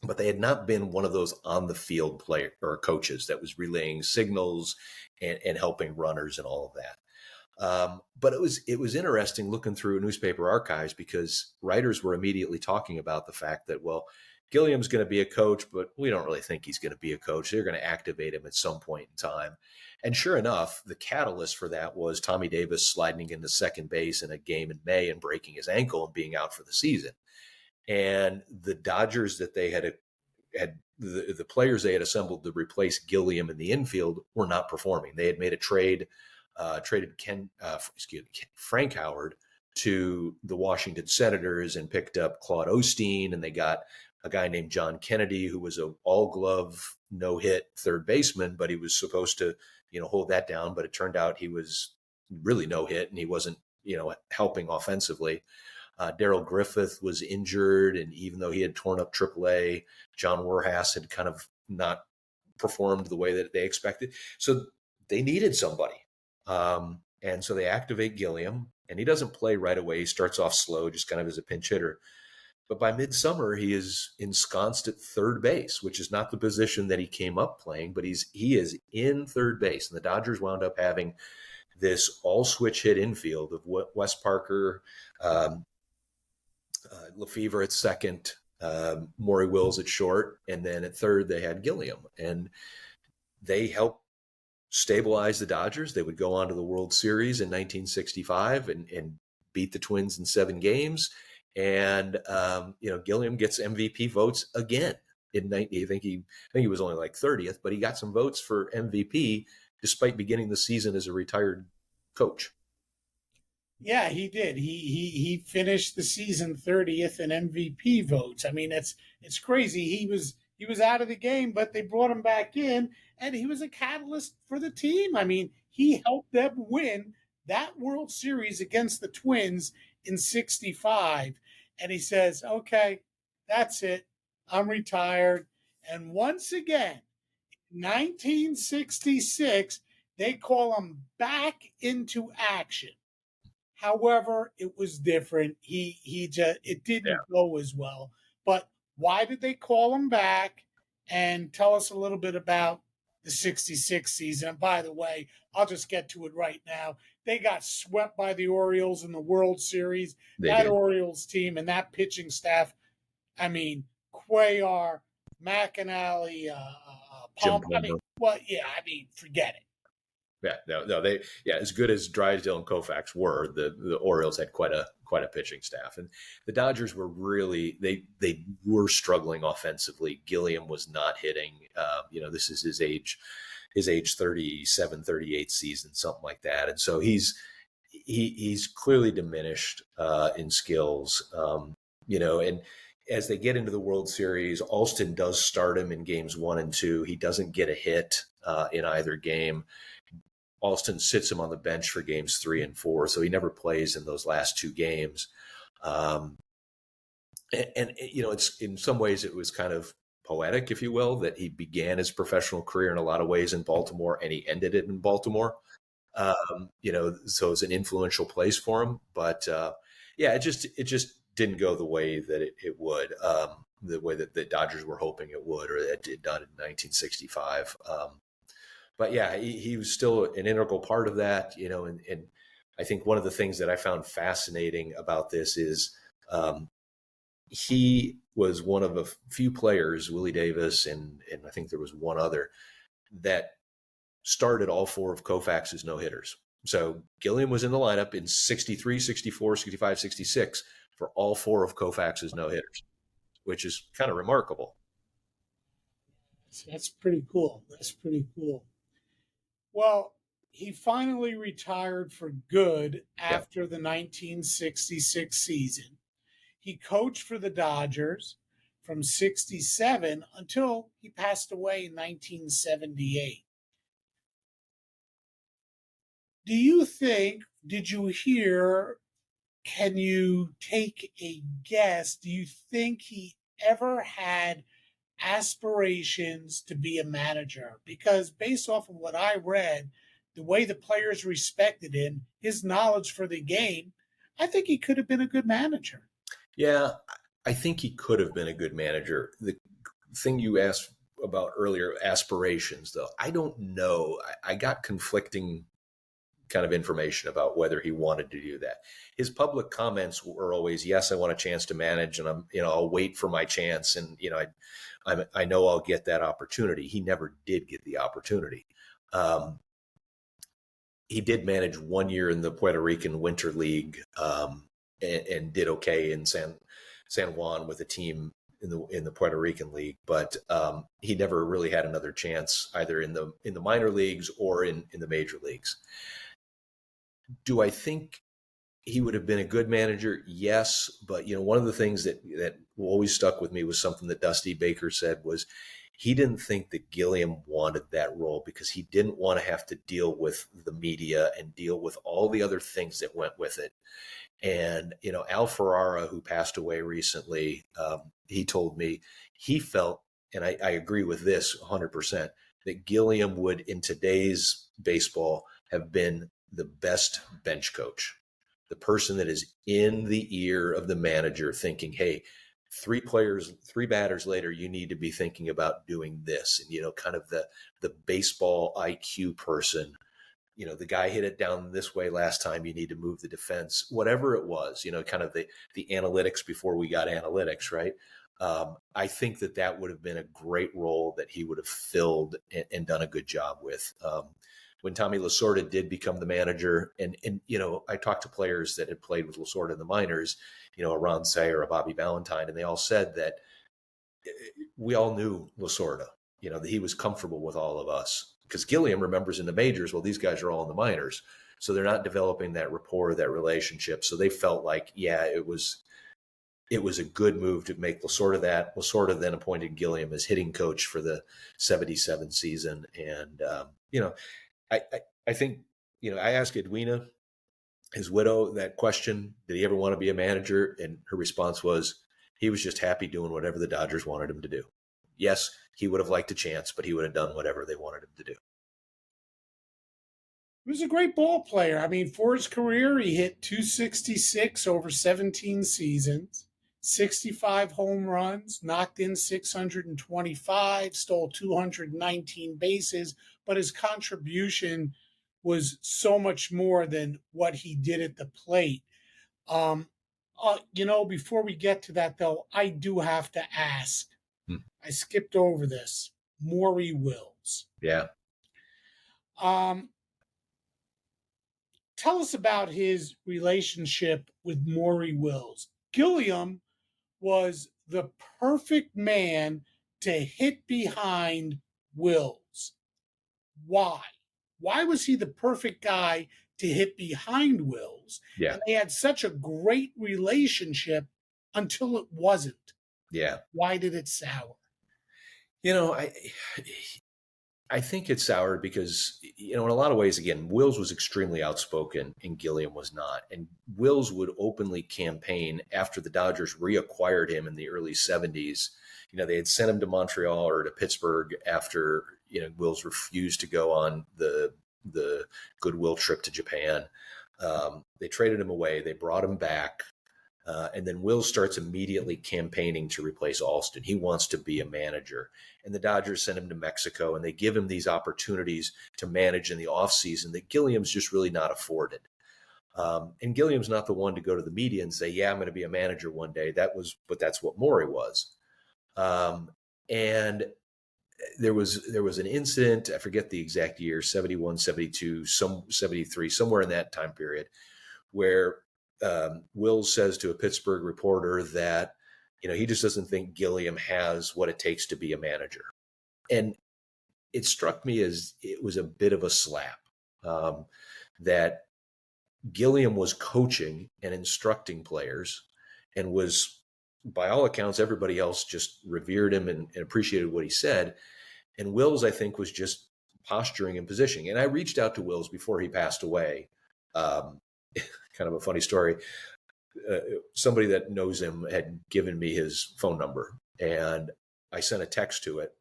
but they had not been one of those on the field player or coaches that was relaying signals and helping runners and all of that. But it was interesting looking through newspaper archives because writers were immediately talking about the fact that, well, Gilliam's going to be a coach, but we don't really think he's going to be a coach. They're going to activate him at some point in time. And sure enough, the catalyst for that was Tommy Davis sliding into second base in a game in May and breaking his ankle and being out for the season. And the Dodgers that they had the players they had assembled to replace Gilliam in the infield were not performing. They had made a trade, traded Frank Howard to the Washington Senators and picked up Claude Osteen, and they got a guy named John Kennedy, who was an all-glove, no-hit third baseman, but he was supposed to, hold that down. But it turned out he was really no-hit, and he wasn't, helping offensively. Darrell Griffith was injured, and even though he had torn up AAA, John Warhas had kind of not performed the way that they expected. So they needed somebody. And so they activate Gilliam, and he doesn't play right away. He starts off slow, just kind of as a pinch hitter. But by midsummer, he is ensconced at third base, which is not the position that he came up playing, but he is in third base. And the Dodgers wound up having this all-switch hit infield of Wes Parker, Lefevre at second, Maury Wills at short, and then at third they had Gilliam. And they helped stabilize the Dodgers. They would go on to the World Series in 1965 and beat the Twins in 7 games. And Gilliam gets MVP votes again in 90. I think he was only like 30th, but he got some votes for MVP despite beginning the season as a retired coach. Yeah, he did. He finished the season 30th in MVP votes. I mean, it's crazy. He was out of the game, but they brought him back in, and he was a catalyst for the team. I mean, he helped them win that World Series against the Twins in 65. And he says, okay, that's it. I'm retired. And once again, 1966, they call him back into action. However, it was different. It didn't go as well. But why did they call him back? And tell us a little bit about the 66 season. And by the way, I'll just get to it right now. They got swept by the Orioles in the World Series. That Orioles team and that pitching staff, I mean, Cuellar, McAnally, Palm. Forget it. As good as Drysdale and Koufax were, the Orioles had quite a pitching staff, and the Dodgers were really they were struggling offensively. Gilliam was not hitting. This is his age 37, 38 season, something like that, and so he's clearly diminished in skills. And as they get into the World Series, Alston does start him in games 1 and 2. He doesn't get a hit in either game. Alston sits him on the bench for games 3 and 4, so he never plays in those last 2 games. It's in some ways it was kind of poetic, if you will, that he began his professional career in a lot of ways in Baltimore and he ended it in Baltimore. So it's an influential place for him. But it just didn't go the way that it would, the way that the Dodgers were hoping it would, or it did done in 1965. But yeah, he was still an integral part of that, and I think one of the things that I found fascinating about this is he was one of a few players, Willie Davis, and I think there was one other, that started all 4 of Koufax's no-hitters. So Gilliam was in the lineup in 63, 64, 65, 66 for all 4 of Koufax's no-hitters, which is kind of remarkable. That's pretty cool. Well, he finally retired for good after the 1966 season. He coached for the Dodgers from 67 until he passed away in 1978. Do you think, did you hear, can you take a guess? Do you think he ever had aspirations to be a manager? Because based off of what I read, the way the players respected him, his knowledge for the game, I think he could have been a good manager. Yeah, I think he could have been a good manager. The thing you asked about earlier, aspirations, though, I don't know. I got conflicting kind of information about whether he wanted to do that. His public comments were always, "Yes, I want a chance to manage, and I'll wait for my chance, and I know I'll get that opportunity." He never did get the opportunity. He did manage 1 year in the Puerto Rican Winter League, and did okay in San Juan with a team in the Puerto Rican League, but he never really had another chance either in the minor leagues or in the major leagues. Do I think he would have been a good manager? Yes, but one of the things that always stuck with me was something that Dusty Baker said was he didn't think that Gilliam wanted that role because he didn't want to have to deal with the media and deal with all the other things that went with it. And Al Ferrara, who passed away recently, he told me he felt, and I agree with this 100%, that Gilliam would, in today's baseball, have been the best bench coach, the person that is in the ear of the manager thinking, hey, three batters later, you need to be thinking about doing this. And, kind of the baseball IQ person, the guy hit it down this way last time, you need to move the defense, whatever it was, kind of the analytics before we got analytics, right? I think that would have been a great role that he would have filled and done a good job with. When Tommy Lasorda did become the manager, and I talked to players that had played with Lasorda in the minors, a Ron Say or a Bobby Valentine, and they all said that we all knew Lasorda, that he was comfortable with all of us. Because Gilliam remembers in the majors, well, these guys are all in the minors. So they're not developing that rapport, that relationship. So they felt like, yeah, it was a good move to make Lasorda that. Lasorda then appointed Gilliam as hitting coach for the 77 season. And, I think, I asked Edwina, his widow, that question, did he ever want to be a manager? And her response was, he was just happy doing whatever the Dodgers wanted him to do. Yes, he would have liked a chance, but he would have done whatever they wanted him to do. He was a great ball player. I mean, for his career, he hit 266 over 17 seasons, 65 home runs, knocked in 625, stole 219 bases, but his contribution was so much more than what he did at the plate. Before we get to that, though, I do have to ask. I skipped over this. Maury Wills. Yeah. Tell us about his relationship with Maury Wills. Gilliam was the perfect man to hit behind Wills. Why? Why was he the perfect guy to hit behind Wills? Yeah. And they had such a great relationship until it wasn't. Yeah. Why did it sour? I think it soured because, in a lot of ways, again, Wills was extremely outspoken and Gilliam was not. And Wills would openly campaign after the Dodgers reacquired him in the early 70s. They had sent him to Montreal or to Pittsburgh after, Wills refused to go on the goodwill trip to Japan. They traded him away. They brought him back. And then Wills starts immediately campaigning to replace Alston. He wants to be a manager. And the Dodgers send him to Mexico, and they give him these opportunities to manage in the offseason that Gilliam's just really not afforded. And Gilliam's not the one to go to the media and say, yeah, I'm going to be a manager one day. But that's what Maury was. And there was an incident, I forget the exact year, 71, 72, 73, somewhere in that time period, where Wills says to a Pittsburgh reporter that, he just doesn't think Gilliam has what it takes to be a manager. And it struck me as it was a bit of a slap, that Gilliam was coaching and instructing players, and was, by all accounts, everybody else just revered him and appreciated what he said. And Wills, I think, was just posturing and positioning. And I reached out to Wills before he passed away. Kind of a funny story. Somebody that knows him had given me his phone number, and I sent a text to it.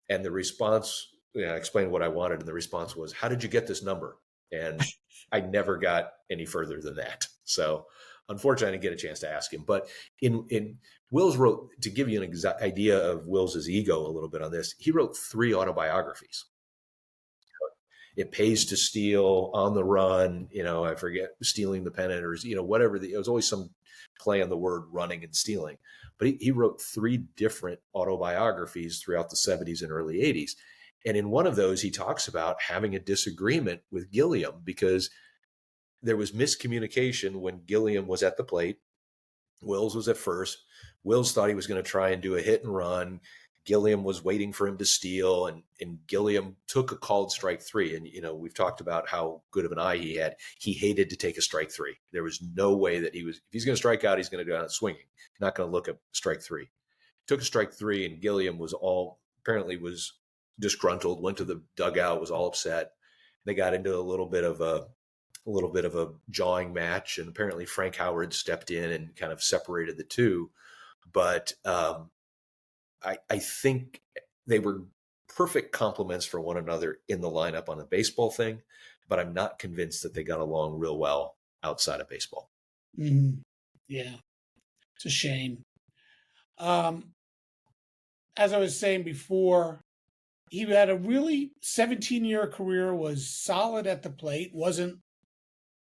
And the response, I explained what I wanted, and the response was, "How did you get this number?" And I never got any further than that. So unfortunately, I didn't get a chance to ask him. But in Wills wrote, to give you an idea of Wills's ego a little bit on this, he wrote 3 autobiographies. It Pays to Steal, On the Run, I forget, Stealing the Pennant, or, whatever. It was always some play on the word running and stealing. But he wrote 3 different autobiographies throughout the 70s and early 80s. And in one of those, he talks about having a disagreement with Gilliam because there was miscommunication when Gilliam was at the plate. Wills was at first. Wills thought he was going to try and do a hit and run. Gilliam was waiting for him to steal, and Gilliam took a called strike 3. And, we've talked about how good of an eye he had. He hated to take a strike 3. There was no way that if he's going to strike out, he's going to go out swinging. Not going to look at strike 3. Took a strike 3, and Gilliam apparently was disgruntled, went to the dugout, was all upset. They got into a little bit of a jawing match, and apparently Frank Howard stepped in and kind of separated the two. But I think they were perfect complements for one another in the lineup on a baseball thing, but I'm not convinced that they got along real well outside of baseball. Mm-hmm. Yeah, it's a shame. As I was saying before, he had a really 17-year career, was solid at the plate, wasn't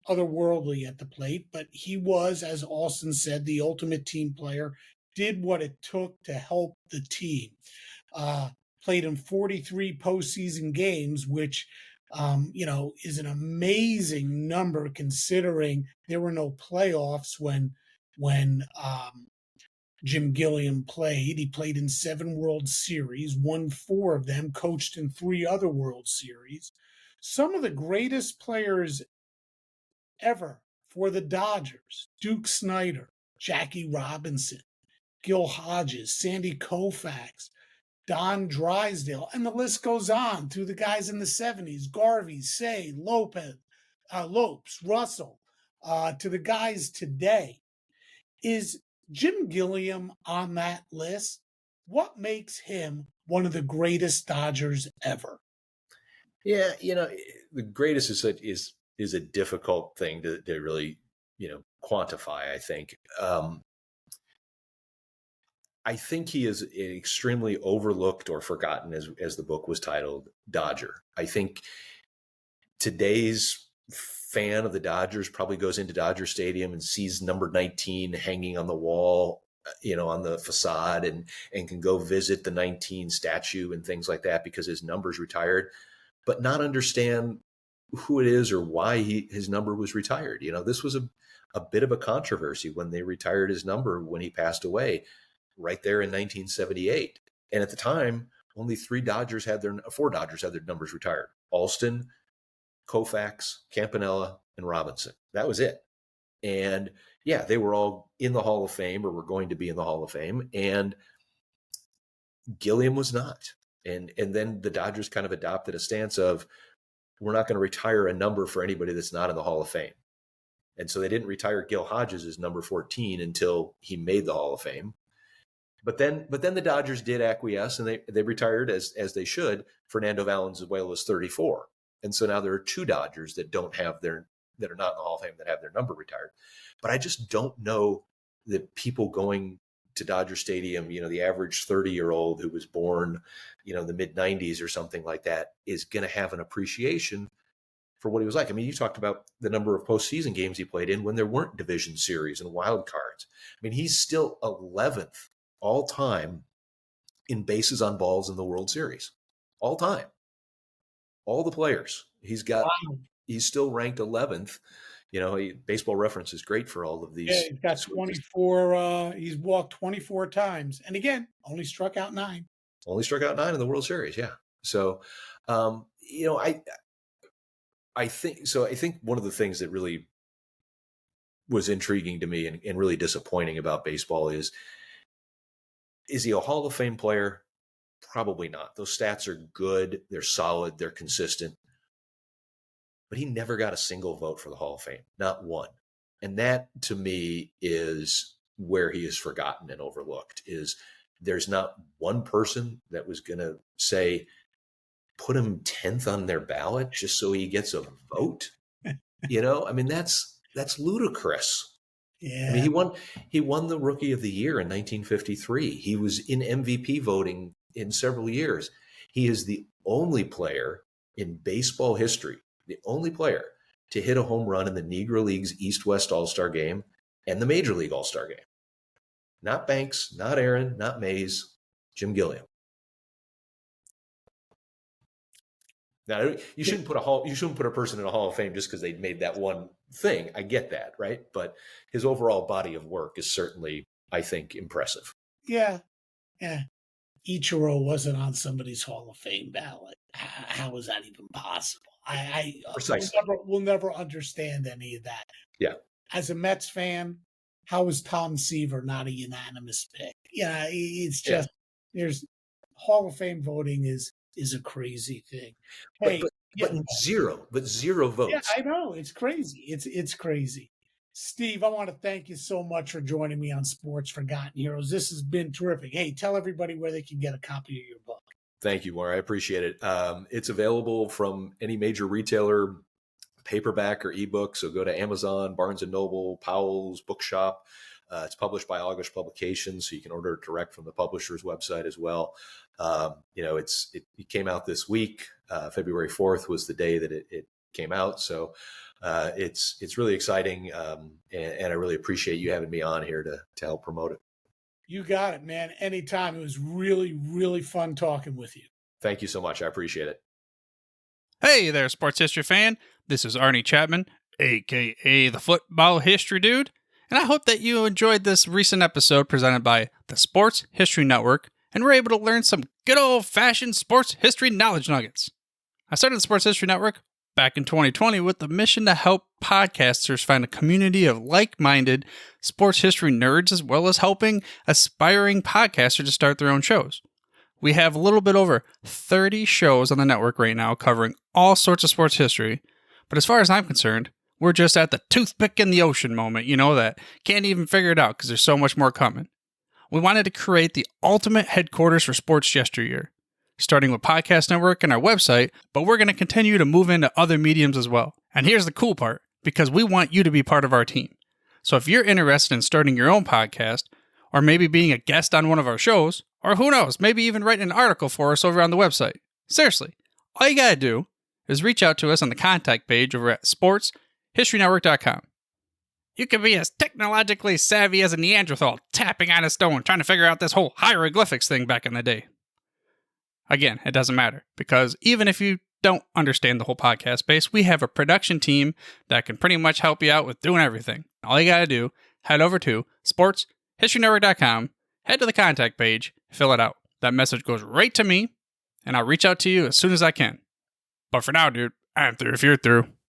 otherworldly at the plate, but he was, as Alston said, the ultimate team player, did what it took to help the team. Played in 43 postseason games, which, is an amazing number considering there were no playoffs when Jim Gilliam played. He played in 7 World Series, won 4 of them, coached in 3 other World Series. Some of the greatest players ever for the Dodgers: Duke Snider, Jackie Robinson, Gil Hodges, Sandy Koufax, Don Drysdale, and the list goes on through the guys in the 70s: Garvey, Say, Lopes, Russell, to the guys today. Is Jim Gilliam on that list? What makes him one of the greatest Dodgers ever? Yeah, the greatest is a difficult thing to really, quantify, I think. I think he is an extremely overlooked or forgotten, as the book was titled, Dodger. I think today's fan of the Dodgers probably goes into Dodger Stadium and sees number 19 hanging on the wall, on the facade, and can go visit the 19 statue and things like that because his number's retired, but not understand who it is or why his number was retired. This was a bit of a controversy when they retired his number when he passed away, right there in 1978. And at the time, only 4 Dodgers had their numbers retired: Alston, Koufax, Campanella, and Robinson. That was it. And yeah, they were all in the Hall of Fame or were going to be in the Hall of Fame. And Gilliam was not. And then the Dodgers kind of adopted a stance of, we're not going to retire a number for anybody that's not in the Hall of Fame. And so they didn't retire Gil Hodges as number 14 until he made the Hall of Fame. But then the Dodgers did acquiesce, and they retired, as they should, Fernando Valenzuela's 34. And so now there are 2 Dodgers that that are not in the Hall of Fame that have their number retired. But I just don't know that people going to Dodger Stadium, the average 30-year-old who was born, the mid 90s or something like that, is going to have an appreciation for what he was like. I mean, you talked about the number of postseason games he played in when there weren't division series and wild cards. I mean, he's still 11th all time in bases on balls in the World Series, all time. All the players he's got, wow. He's still ranked 11th. Baseball Reference is great for all of these. Yeah, he's got 24. He's walked 24 times, and again, only struck out 9. Only struck out 9 in the World Series. Yeah. So, I think one of the things that really was intriguing to me and really disappointing about baseball is he a Hall of Fame player? Probably not. Those stats are good. They're solid. They're consistent. But he never got a single vote for the Hall of Fame, not one. And that, to me, is where he is forgotten and overlooked, is there's not one person that was going to say, put him 10th on their ballot just so he gets a vote. I mean, that's ludicrous. Yeah. I mean, he won the Rookie of the Year in 1953. He was in MVP voting in several years. He is the only player in baseball history, the only player to hit a home run in the Negro Leagues East-West All-Star Game and the Major League All-Star Game. Not Banks, not Aaron, not Mays, Jim Gilliam. Now, you shouldn't put a person in a Hall of Fame just because they made that one thing. I get that, right? But his overall body of work is certainly, I think, impressive. Yeah. Ichiro wasn't on somebody's Hall of Fame ballot. How was that even possible? We'll never understand any of that. Yeah. As a Mets fan, how is Tom Seaver not a unanimous pick? Yeah, it's just there's Hall of Fame voting is a crazy thing. Hey, but zero votes. Yeah, I know. It's crazy. It's crazy. Steve, I want to thank you so much for joining me on Sports Forgotten Heroes. This has been terrific. Hey, tell everybody where they can get a copy of your book. Thank you, Warren. I appreciate it. It's available from any major retailer, paperback or ebook. So go to Amazon, Barnes & Noble, Powell's Bookshop. It's published by August Publications, so you can order it direct from the publisher's website as well. It came out this week. February 4th was the day that it came out. So it's really exciting, and I really appreciate you having me on here to help promote it. You got it, man. Anytime. It was really, really fun talking with you. Thank you so much. I appreciate it. Hey there, sports history fan. This is Arnie Chapman, a.k.a. the Football History Dude, and I hope that you enjoyed this recent episode presented by the Sports History Network and were able to learn some good old-fashioned sports history knowledge nuggets. I started the Sports History Network back in 2020 with the mission to help podcasters find a community of like-minded sports history nerds, as well as helping aspiring podcasters to start their own shows. We have a little bit over 30 shows on the network right now covering all sorts of sports history, but as far as I'm concerned, we're just at the toothpick in the ocean moment, that can't even figure it out because there's so much more coming. We wanted to create the ultimate headquarters for sports yesteryear, starting with Podcast Network and our website, but we're going to continue to move into other mediums as well. And here's the cool part, because we want you to be part of our team. So if you're interested in starting your own podcast, or maybe being a guest on one of our shows, or who knows, maybe even writing an article for us over on the website. Seriously, all you gotta do is reach out to us on the contact page over at sportshistorynetwork.com. You can be as technologically savvy as a Neanderthal tapping on a stone trying to figure out this whole hieroglyphics thing back in the day. Again, it doesn't matter, because even if you don't understand the whole podcast space, we have a production team that can pretty much help you out with doing everything. All you gotta do, head over to sportshistorynetwork.com, head to the contact page, fill it out. That message goes right to me, and I'll reach out to you as soon as I can. But for now, dude, I'm through if you're through.